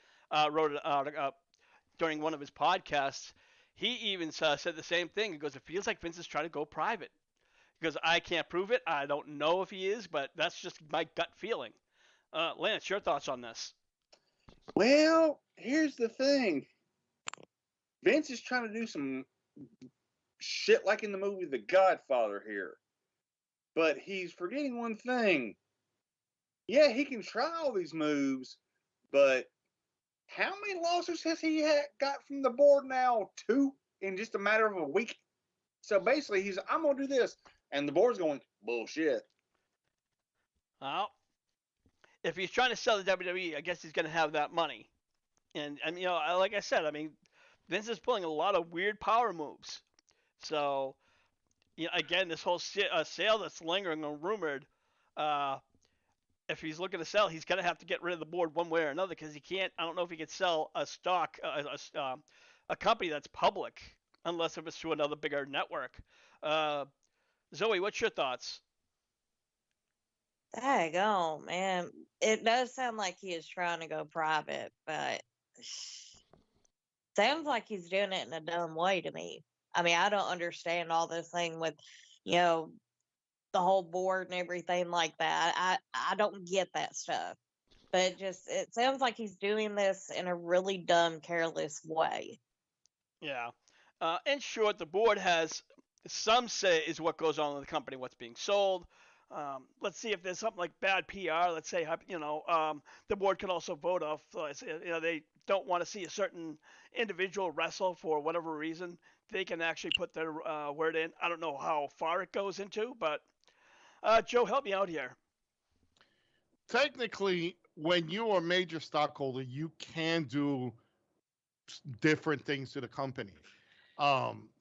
Speaker 1: wrote during one of his podcasts. He even said the same thing. He goes, "It feels like Vince is trying to go private." Because I can't prove it. I don't know if he is, but that's just my gut feeling. Lance, your thoughts on this?
Speaker 2: Well, here's the thing. Vince is trying to do some shit like in the movie The Godfather here. But he's forgetting one thing. Yeah, he can try all these moves, but how many lawsuits has he got from the board now? 2 in just a matter of a week. So basically, I'm going to do this. And the board's going, bullshit.
Speaker 1: Well, if he's trying to sell the WWE, I guess he's going to have that money. And you know, like I said, I mean, Vince is pulling a lot of weird power moves. So, you know, again, this whole sale that's lingering and rumored, uh, if he's looking to sell, he's going to have to get rid of the board one way or another because he can't. I don't know if he could sell a stock, a company that's public, unless it was through another bigger network. Uh, Zoe, what's your thoughts?
Speaker 4: Daggone, man. It does sound like he is trying to go private, but sounds like he's doing it in a dumb way to me. I mean, I don't understand all this thing with, you know, the whole board and everything like that. I don't get that stuff. But it sounds like he's doing this in a really dumb, careless way.
Speaker 1: Yeah. In short, the board has some say is what goes on in the company, what's being sold. Let's see if there's something like bad PR. Let's say, you know, the board can also vote off. You know, they don't want to see a certain individual wrestle for whatever reason. They can actually put their word in. I don't know how far it goes into, but Joe, help me out here.
Speaker 3: Technically, when you are a major stockholder, you can do different things to the company.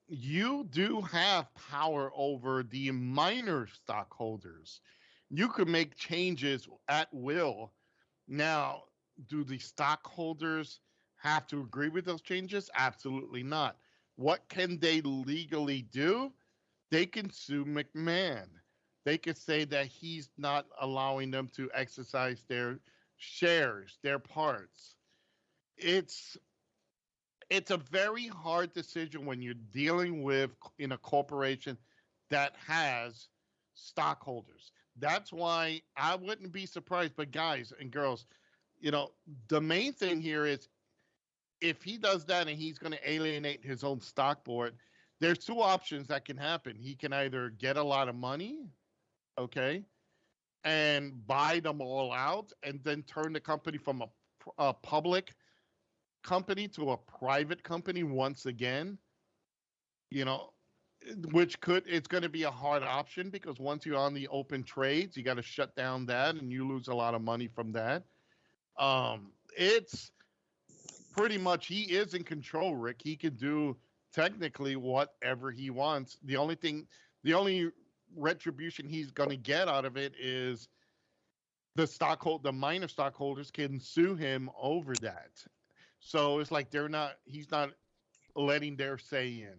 Speaker 3: You do have power over the minor stockholders. You could make changes at will. Now, do the stockholders have to agree with those changes? Absolutely not. What can they legally do? They can sue McMahon. they could say that he's not allowing them to exercise their shares, their parts. It's it's a very hard decision when you're dealing with in a corporation that has stockholders. That's why I wouldn't be surprised. But guys and girls, you know, the main thing here is if he does that and he's going to alienate his own stock board, there's two options that can happen. He can either get a lot of money, okay, and buy them all out and then turn the company from a public company to a private company once again, you know, which could, it's going to be a hard option because once you're on the open trades, you got to shut down that and you lose a lot of money from that. It's pretty much, he is in control, Rick. He can do technically whatever he wants. The only retribution he's going to get out of it is the minor stockholders can sue him over that. So it's like he's not letting their say in.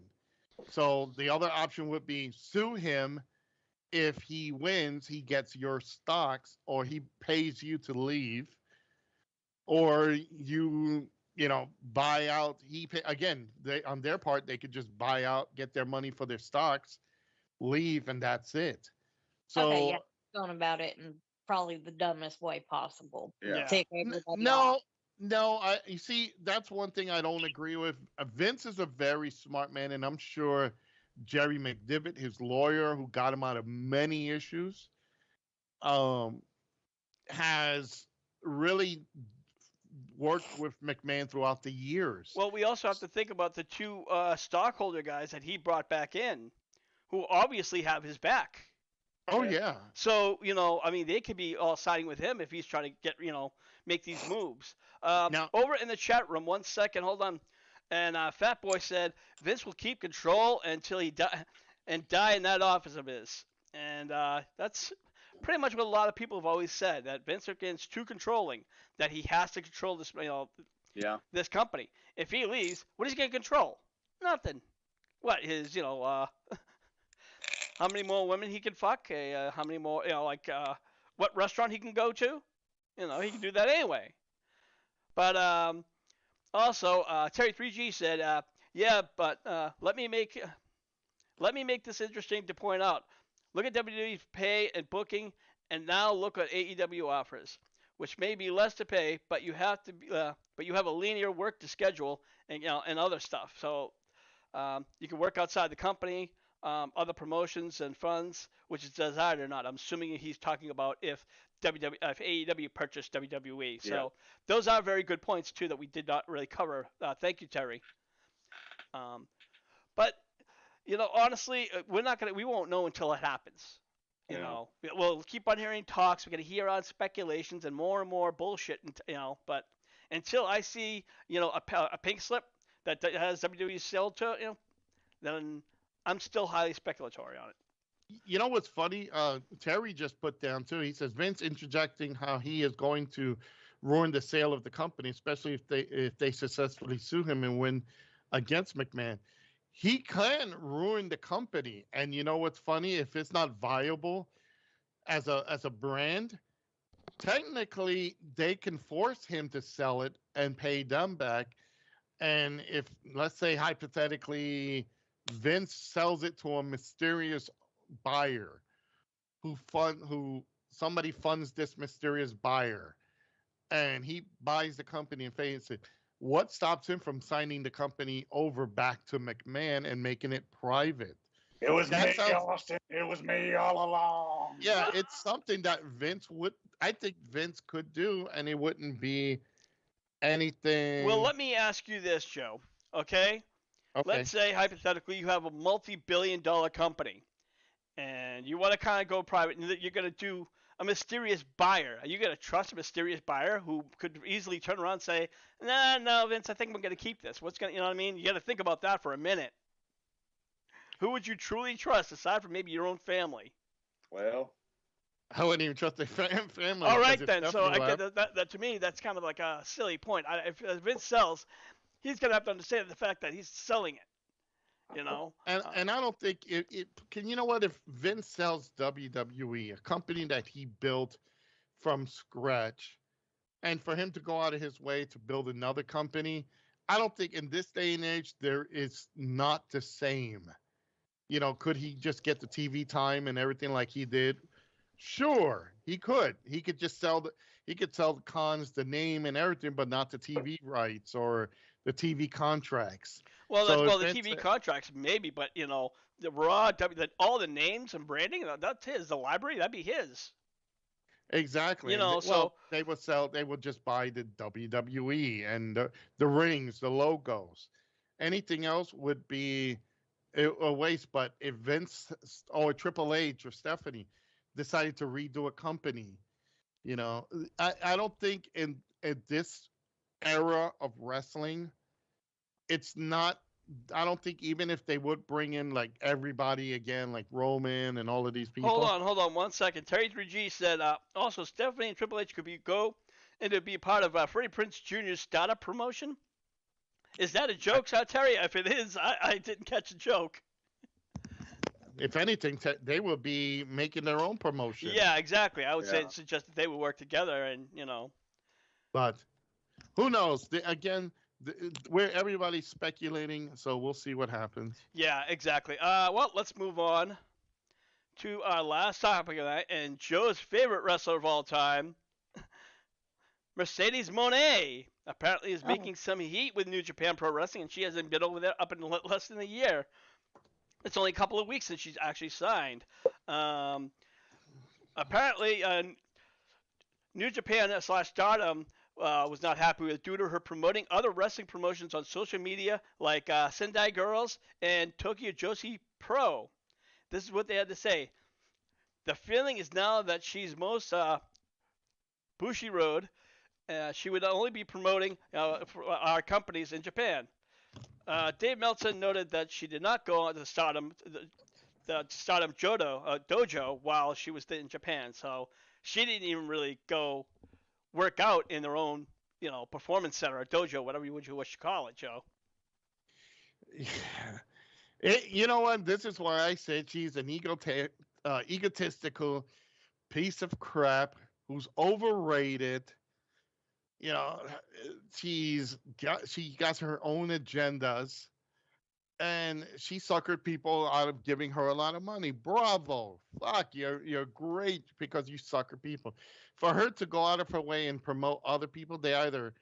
Speaker 3: So the other option would be sue him. If he wins, he gets your stocks, or he pays you to leave, or you know, buy out. Again, they, on their part, they could just buy out, get their money for their stocks, leave, and that's it.
Speaker 4: Okay, yeah,
Speaker 3: So
Speaker 4: going about it in probably the dumbest way possible.
Speaker 2: Yeah.
Speaker 4: Tick everybody off.
Speaker 3: no, you see, that's one thing I don't agree with. Vince is a very smart man, and I'm sure Jerry McDivitt, his lawyer, who got him out of many issues, has really worked with McMahon throughout the years.
Speaker 1: Well, we also have to think about the two stockholder guys that he brought back in, who obviously have his back.
Speaker 3: Oh yeah.
Speaker 1: So, you know, I mean, they could be all siding with him if he's trying to get, you know, make these moves.
Speaker 3: Now,
Speaker 1: Over in the chat room, 1 second, hold on. And Fat Boy said Vince will keep control until he die in that office of his. And that's pretty much what a lot of people have always said, that Vince McMahon's too controlling, that he has to control this, you know, this company. If he leaves, what is he going to control? Nothing. What, his, you know, how many more women he can fuck? How many more, you know, like what restaurant he can go to? You know, he can do that anyway. But also, Terry 3G said, yeah, but let me make this interesting to point out. Look at WWE's pay and booking, and now look at AEW offers, which may be less to pay, but you have a linear work to schedule and, you know, and other stuff. So you can work outside the company, other promotions and funds, which is desired or not. I'm assuming he's talking about if AEW purchased WWE. So those are very good points too that we did not really cover. Thank you, Terry. But you know, honestly, we won't know until it happens. You know, we'll keep on hearing talks. We're gonna hear on speculations and more bullshit. You know, but until I see, you know, a pink slip that has WWE sold to, you know, then I'm still highly speculatory on it.
Speaker 3: You know what's funny? Terry just put down too. He says Vince interjecting how he is going to ruin the sale of the company, especially if they successfully sue him and win against McMahon. He can ruin the company, and you know what's funny? If it's not viable as a brand, technically they can force him to sell it and pay them back. And if, let's say hypothetically, Vince sells it to a mysterious buyer who somebody funds this mysterious buyer, and he buys the company and pays it. What stops him from signing the company over back to McMahon and making it private?
Speaker 2: It was me, Austin. It was me all along.
Speaker 3: Yeah, it's something that I think Vince could do, and it wouldn't be anything.
Speaker 1: Well, let me ask you this, Joe. Okay? Let's say, hypothetically, you have a multi-billion-dollar company, and you want to kind of go private, and you're going to do a mysterious buyer. Are you going to trust a mysterious buyer who could easily turn around and say, no, Vince, I think I'm going to keep this? You know what I mean? You got to think about that for a minute. Who would you truly trust, aside from maybe your own family?
Speaker 2: Well,
Speaker 3: I wouldn't even trust the family.
Speaker 1: All right, then. So that to me, that's kind of like a silly point. If Vince sells, he's going to have to understand the fact that he's selling it. You know,
Speaker 3: And I don't think it can. You know what? If Vince sells WWE, a company that he built from scratch, and for him to go out of his way to build another company, I don't think in this day and age there is not the same. Could he just get the TV time and everything like he did? Sure, he could. He could just he could sell the cons, the name and everything, but not the TV rights or the TV contracts.
Speaker 1: well,
Speaker 3: So if
Speaker 1: the
Speaker 3: Vince,
Speaker 1: TV contracts maybe, but the Raw, all the names and branding, that's his. The library, that'd be his.
Speaker 3: exactly,
Speaker 1: You
Speaker 3: and
Speaker 1: know,
Speaker 3: well,
Speaker 1: so
Speaker 3: they would just buy the WWE and the rings, the logos. Anything else would be a waste. But if Vince or Triple H or Stephanie decided to redo a company, you know, I don't think in this era of wrestling, it's not. I don't think even if they would bring in like everybody again, like Roman and all of these people.
Speaker 1: hold on 1 second. Terry 3G said also Stephanie and Triple H could go and to be part of Freddie Prinze Jr.'s startup promotion. Is that a joke, Terry? If it is, I didn't catch a joke.
Speaker 3: If anything, they will be making their own promotion.
Speaker 1: Yeah, exactly. I would suggest that they would work together, and
Speaker 3: But who knows? Where everybody's speculating, so we'll see what happens.
Speaker 1: Yeah, exactly. Well, let's move on to our last topic of that, and Joe's favorite wrestler of all time, Mercedes Moné, apparently is making some heat with New Japan Pro Wrestling, and she hasn't been over there up in less than a year. It's only a couple of weeks since she's actually signed. Apparently, New Japan / Stardom was not happy with due to her promoting other wrestling promotions on social media like Sendai Girls and Tokyo Joshi Pro. This is what they had to say. The feeling is now that she's most Bushi Road. She would only be promoting our companies in Japan. Dave Meltzer noted that she did not go on to the Stardom dojo while she was in Japan, so she didn't even really go work out in their own, performance center or dojo, whatever you wish to call it, Joe.
Speaker 3: Yeah. You know what? This is why I said she's an egotistical piece of crap who's overrated. She got her own agendas, and she suckered people out of giving her a lot of money. Bravo, fuck, you're great because you sucker people. For her to go out of her way and promote other people, they either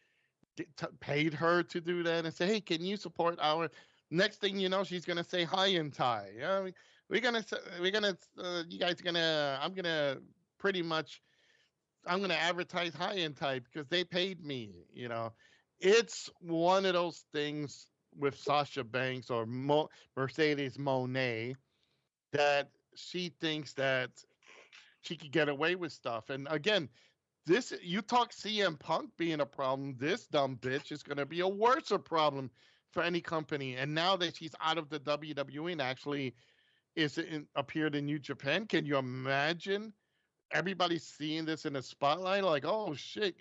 Speaker 3: paid her to do that and say, "Hey, can you support our?" Next thing you know, she's gonna say hi and tie. You guys gonna. I'm gonna advertise high end type because they paid me. It's one of those things with Sasha Banks or Mercedes Moné that she thinks that she could get away with stuff. And again, you talk CM Punk being a problem, this dumb bitch is gonna be a worse problem for any company. And now that she's out of the WWE and actually appeared in New Japan, can you imagine? Everybody's seeing this in the spotlight, like, oh shit.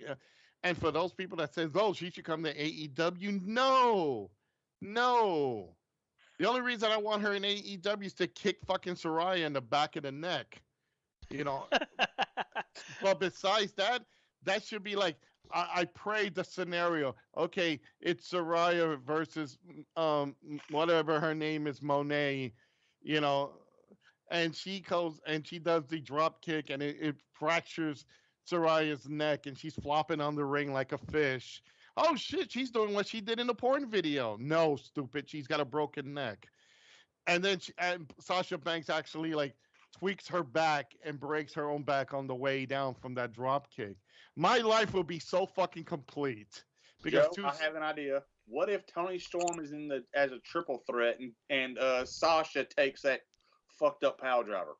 Speaker 3: And for those people that says, oh, she should come to AEW, no. The only reason I want her in AEW is to kick fucking Saraya in the back of the neck. But besides that should be like, I pray the scenario. Okay, it's Saraya versus whatever her name is, Monet, and she goes and she does the drop kick and it fractures Saraya's neck and she's flopping on the ring like a fish. Oh shit, she's doing what she did in the porn video. No, stupid, she's got a broken neck. And then Sasha Banks actually like tweaks her back and breaks her own back on the way down from that drop kick. My life will be so fucking complete.
Speaker 2: Because Joe, I have an idea. What if Toni Storm is as a triple threat and Sasha takes that fucked up pile driver?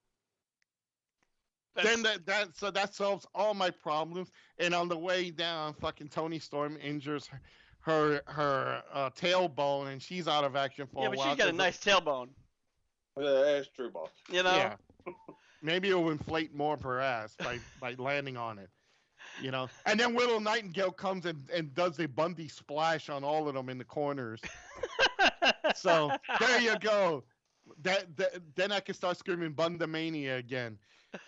Speaker 3: Then that solves all my problems. And on the way down, fucking Toni Storm injures her tailbone, and she's out of action for a while.
Speaker 1: Yeah, but she's got a nice tailbone.
Speaker 2: That's true, boss.
Speaker 3: Yeah. Maybe it'll inflate more of her ass by landing on it. And then Willow Nightingale comes and does the Bundy splash on all of them in the corners. So there you go. Then I can start screaming Bundamania again.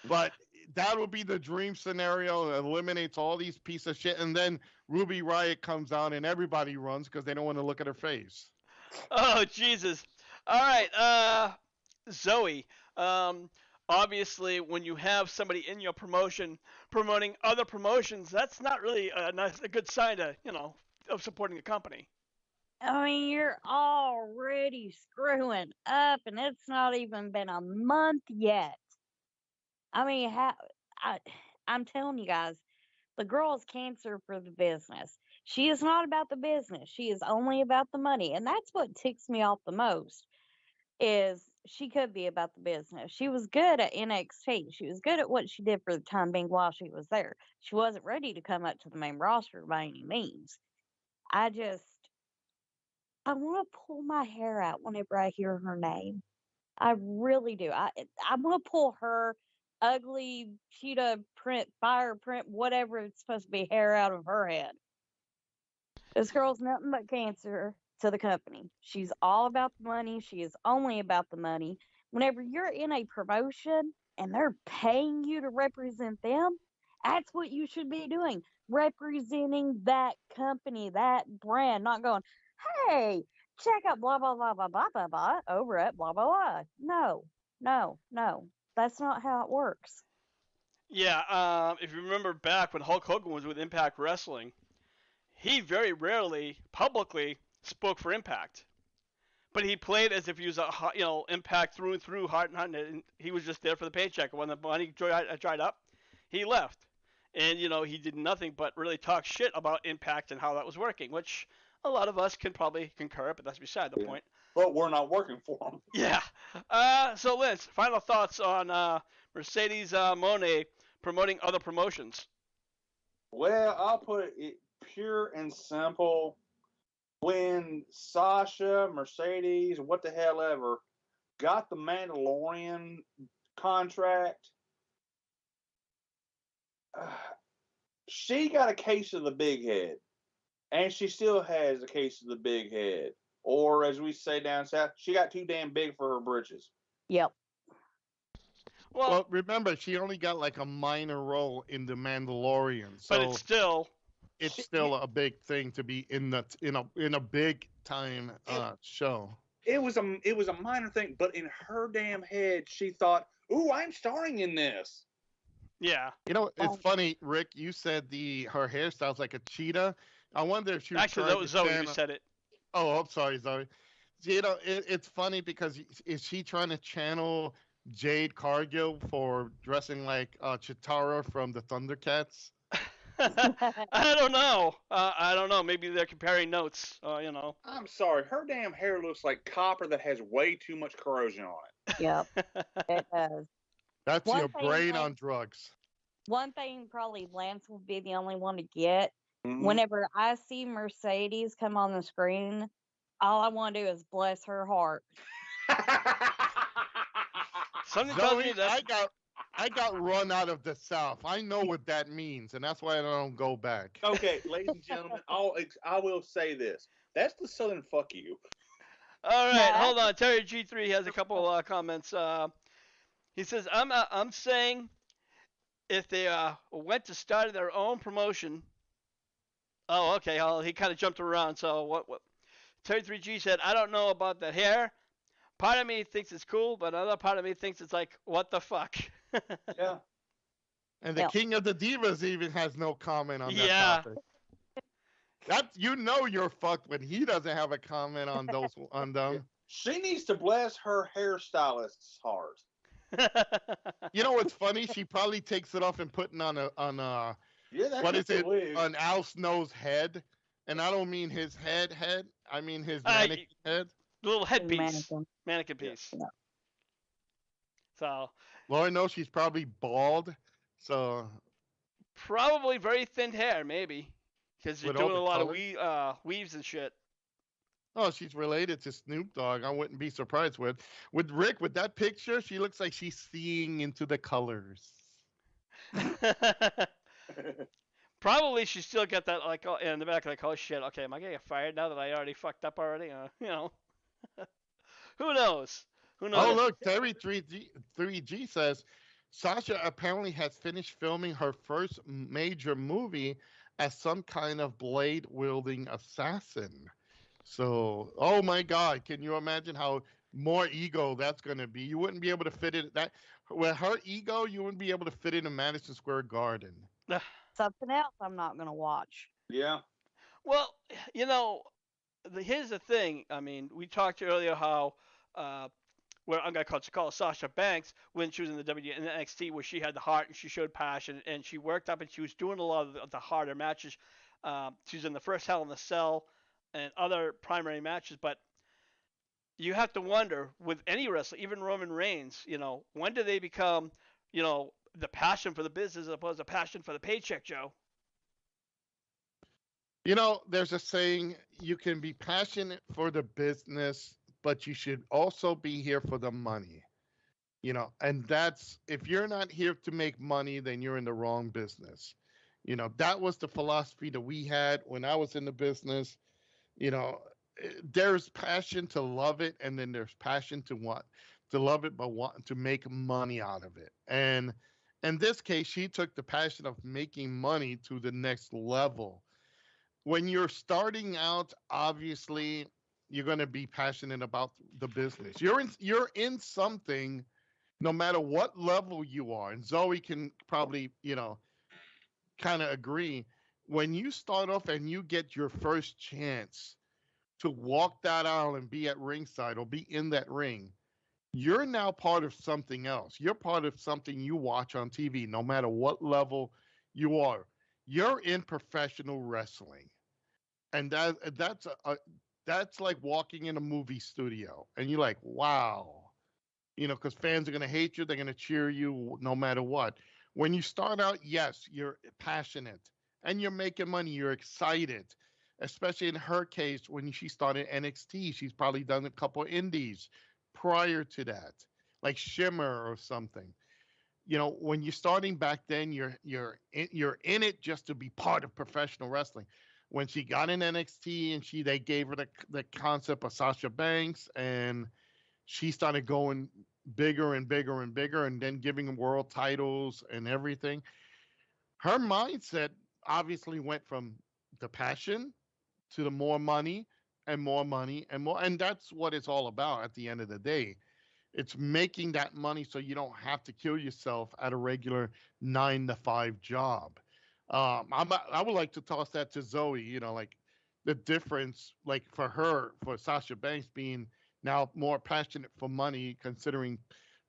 Speaker 3: But that would be the dream scenario. It eliminates all these pieces of shit, and then Ruby Riot comes out and everybody runs because they don't want to look at her face.
Speaker 1: Oh Jesus! All right, Zoe. Um, Obviously, when you have somebody in your promotion promoting other promotions, that's not really a good sign to of supporting the company.
Speaker 4: I mean, you're already screwing up, and it's not even been a month yet. I mean, I, I'm telling you guys, the girl is cancer for the business. She is not about the business. She is only about the money, and that's what ticks me off the most. Is she could be about the business. She was good at NXT. She was good at what she did for the time being while she was there. She wasn't ready to come up to the main roster by any means. I just I want to pull my hair out whenever I hear her name. I really do. I want to pull her ugly cheetah print, fire print, whatever it's supposed to be, hair out of her head. This girl's nothing but cancer to the company. She's all about the money. She is only about the money. Whenever you're in a promotion and they're paying you to represent them, that's what you should be doing. Representing that company, that brand, not going, hey, check out blah, blah, blah, blah, blah, blah, blah, over at blah, blah, blah. No, no, no. That's not how it works.
Speaker 1: Yeah, if you remember back when Hulk Hogan was with Impact Wrestling, he very rarely publicly spoke for Impact. But he played as if he was a Impact through and through, heart and heart, and he was just there for the paycheck. When the money dried up, he left, and he did nothing but really talk shit about Impact and how that was working, which a lot of us can probably concur, but that's beside the point.
Speaker 2: But we're not working for them.
Speaker 1: Yeah. So Liz, final thoughts on Mercedes Moné promoting other promotions.
Speaker 2: Well, I'll put it pure and simple. When Sasha, Mercedes, what the hell ever, got the Mandalorian contract, she got a case of the big head. And she still has a case of the big head. Or, as we say down south, she got too damn big for her britches.
Speaker 4: Yep.
Speaker 3: Well, remember, she only got like a minor role in The Mandalorian. So
Speaker 1: but
Speaker 3: it's still a big thing to be in a big time show.
Speaker 2: It was a minor thing, but in her damn head, she thought, "Ooh, I'm starring in this."
Speaker 1: Yeah.
Speaker 3: It's funny, Rick. You said her hairstyle's like a cheetah. I wonder if she was
Speaker 1: actually that was Zoe who said it.
Speaker 3: Oh, I'm sorry, Zoe. It's funny because is she trying to channel Jade Cargill for dressing like Chitara from the Thundercats?
Speaker 1: I don't know. I don't know. Maybe they're comparing notes.
Speaker 2: I'm sorry. Her damn hair looks like copper that has way too much corrosion on it.
Speaker 4: Yep, it does.
Speaker 3: That's your brain on drugs.
Speaker 4: One thing probably Lance will be the only one to get.
Speaker 2: Mm-hmm.
Speaker 4: Whenever I see Mercedes come on the screen, all I want to do is bless her heart.
Speaker 1: Something tells me that
Speaker 3: I got run out of the South. I know what that means, and that's why I don't go back.
Speaker 2: Okay, ladies and gentlemen, I will say this. That's the Southern fuck you.
Speaker 1: All right, hold on. Terry G3 has a couple comments. He says, I'm saying if they went to start their own promotion. Oh, okay. He kind of jumped around. So what? Terry 3G said, I don't know about the hair. Part of me thinks it's cool, but another part of me thinks it's like, what the fuck?
Speaker 2: Yeah.
Speaker 3: And the King of the Divas even has no comment on that topic. You're fucked when he doesn't have a comment on them.
Speaker 2: She needs to bless her hairstylist's heart.
Speaker 3: What's funny? She probably takes it off and putting on what is it?
Speaker 2: Wig.
Speaker 3: An Al Snow's head, and I don't mean his head. I mean his mannequin head.
Speaker 1: The little headpiece, mannequin piece.
Speaker 4: Yeah.
Speaker 1: So.
Speaker 3: Lord knows she's probably bald. So.
Speaker 1: Probably very thin hair, maybe, because you're doing a lot of weaves and shit.
Speaker 3: Oh, she's related to Snoop Dogg. I wouldn't be surprised with Rick with that picture. She looks like she's seeing into the colors.
Speaker 1: Probably she still got that like in the back like, oh shit, okay, am I gonna get fired now that I already fucked up already? Who knows? Who
Speaker 3: Oh,
Speaker 1: knows?
Speaker 3: look, Terry 3G says Sasha apparently has finished filming her first major movie as some kind of blade wielding assassin. So, oh my God, can you imagine how more ego that's going to be? You wouldn't be able to fit it that with her ego, you wouldn't be able to fit it in Madison Square Garden.
Speaker 4: Something else I'm not going to watch.
Speaker 2: Yeah.
Speaker 1: Well, you know, here's the thing. I mean, we talked earlier how uh, where I'm gonna call Sasha Banks when she was in the NXT, where she had the heart and she showed passion and she worked up and she was doing a lot of the harder matches. She was in the first Hell in the Cell and other primary matches, but you have to wonder with any wrestler, even Roman Reigns, when do they become, the passion for the business as opposed to passion for the paycheck, Joe?
Speaker 3: There's a saying, you can be passionate for the business, but you should also be here for the money. And that's, if you're not here to make money, then you're in the wrong business. That was the philosophy that we had when I was in the business. You know, there's passion to love it, and then there's passion to want to love it, but want to make money out of it. And in this case, she took the passion of making money to the next level. When you're starting out, obviously, you're going to be passionate about the business. You're in something, no matter what level you are. And Zoe can probably, kind of agree. When you start off and you get your first chance to walk that aisle and be at ringside or be in that ring, you're now part of something else. You're part of something you watch on TV, no matter what level you are. You're in professional wrestling, and that's like walking in a movie studio, and you're like, wow, because fans are going to hate you. They're going to cheer you no matter what. When you start out, yes, you're passionate and you're making money. You're excited, especially in her case when she started NXT. She's probably done a couple of indies prior to that, like Shimmer or something. When you're starting back then, you're in it just to be part of professional wrestling. When she got in NXT and they gave her the concept of Sasha Banks, and she started going bigger and bigger and bigger, and then giving world titles and everything. Her mindset obviously went from the passion to the more money and more money and more. And that's what it's all about at the end of the day. It's making that money so you don't have to kill yourself at a regular 9 to 5 job. I would like to toss that to Zoe, like the difference, like for her, for Sasha Banks being now more passionate for money, considering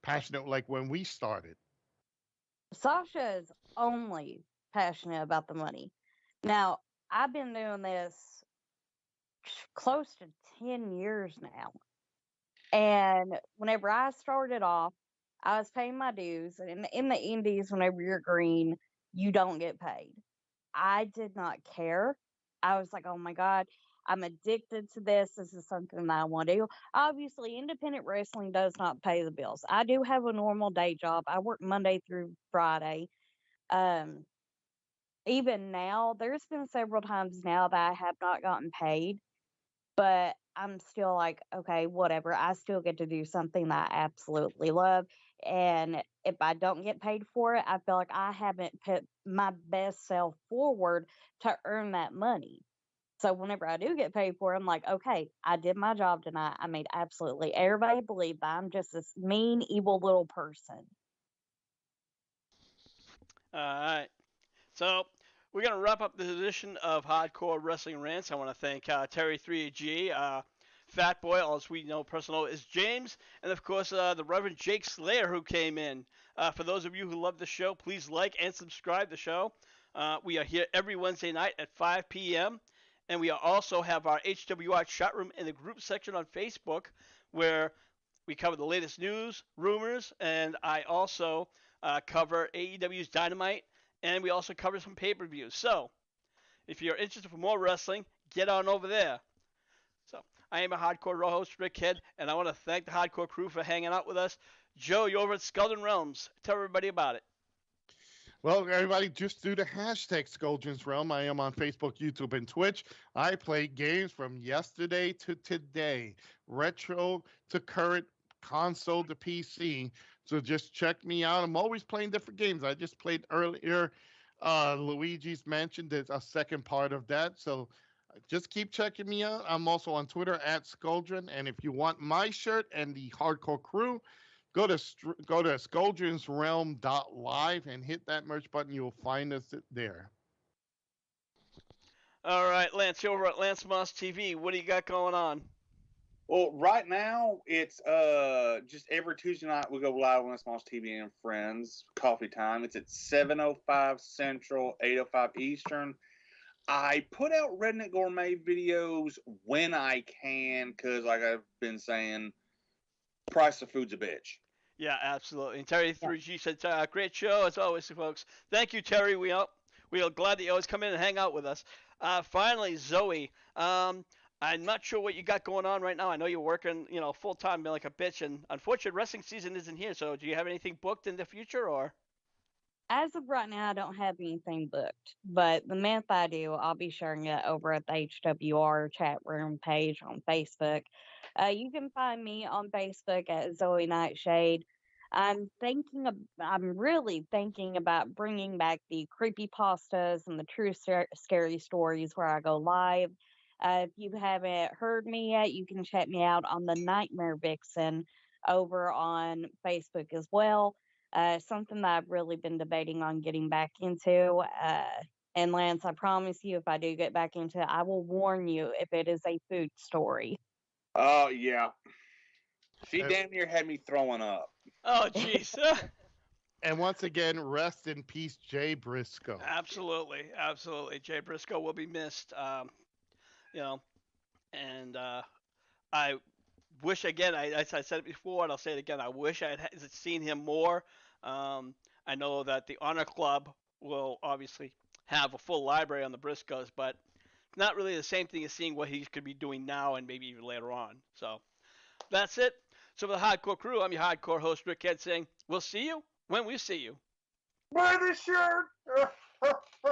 Speaker 3: passionate like when we started.
Speaker 4: Sasha is only passionate about the money. Now, I've been doing this close to 10 years now. And whenever I started off, I was paying my dues. And in the indies, whenever you're green, you don't get paid. I did not care. I was like, oh my God, I'm addicted to this. This is something that I want to do. Obviously, independent wrestling does not pay the bills. I do have a normal day job. I work Monday through Friday. Um, Even now, there's been several times now that I have not gotten paid, but I'm still like, okay, whatever. I still get to do something that I absolutely love. And if I don't get paid for it, I feel like I haven't put my best self forward to earn that money. So whenever I do get paid for it, I'm like, okay, I did my job tonight. I made absolutely everybody believe that I'm just this mean, evil little person.
Speaker 1: All right. So we're gonna wrap up this edition of Hardcore Wrestling Rants. I want to thank Terry 3G, Fat Boy, as we know personal is James, and of course the Reverend Jake Slayer who came in. For those of you who love the show, please like and subscribe the show. We are here every Wednesday night at 5 p.m. And we also have our HWR chat room in the group section on Facebook, where we cover the latest news, rumors, and I also cover AEW's Dynamite, and we also cover some pay-per-views. So, if you're interested for more wrestling, get on over there. So, I am a Hardcore Raw host, Rick Head, and I want to thank the Hardcore crew for hanging out with us. Joe, you're over at Skull and Realms. Tell everybody about it.
Speaker 3: Well, everybody, just do the hashtag Scoldrins Realm. I am on Facebook, YouTube, and Twitch. I play games from yesterday to today, retro to current, console to PC. So just check me out. I'm always playing different games. I just played earlier Luigi's Mansion. There's a second part of that. So just keep checking me out. I'm also on Twitter at Scoldrin. And if you want my shirt and the Hardcore Crew, go to scoldrinsrealm.live and hit that merch button. You'll find us there.
Speaker 1: All right, Lance, you're over at Lance Moss TV. What do you got going on?
Speaker 2: Well, right now it's just every Tuesday night we go live on Small's TV and Friends Coffee Time. It's at 7:05 Central, 8:05 Eastern. I put out Redneck Gourmet videos when I can because, like I've been saying, price of food's a bitch.
Speaker 1: Yeah, absolutely. And Terry 3G said, great show as always, folks. Thank you, Terry. We are glad that you always come in and hang out with us. Finally, Zoe. I'm not sure what you got going on right now. I know you're working, full time like a bitch, and unfortunately, wrestling season isn't here. So, do you have anything booked in the future, or?
Speaker 4: As of right now, I don't have anything booked, but the minute I do, I'll be sharing it over at the HWR chat room page on Facebook. You can find me on Facebook at Zoe Nightshade. I'm really thinking about bringing back the creepy pastas and the true scary stories where I go live. If you haven't heard me yet, you can check me out on the Nightmare Vixen over on Facebook as well. Something that I've really been debating on getting back into. And Lance, I promise you, if I do get back into it, I will warn you if it is a food story.
Speaker 2: Oh, yeah. She damn near had me throwing up.
Speaker 1: Oh, jeez.
Speaker 3: And once again, rest in peace, Jay Briscoe.
Speaker 1: Absolutely. Jay Briscoe will be missed. And I wish again. I said it before, and I'll say it again. I wish I had seen him more. I know that the Honor Club will obviously have a full library on the Briscoes, but not really the same thing as seeing what he could be doing now and maybe even later on. So that's it. So for the Hardcore Crew, I'm your hardcore host, Rick Head, saying we'll see you when we see you.
Speaker 2: Buy the shirt!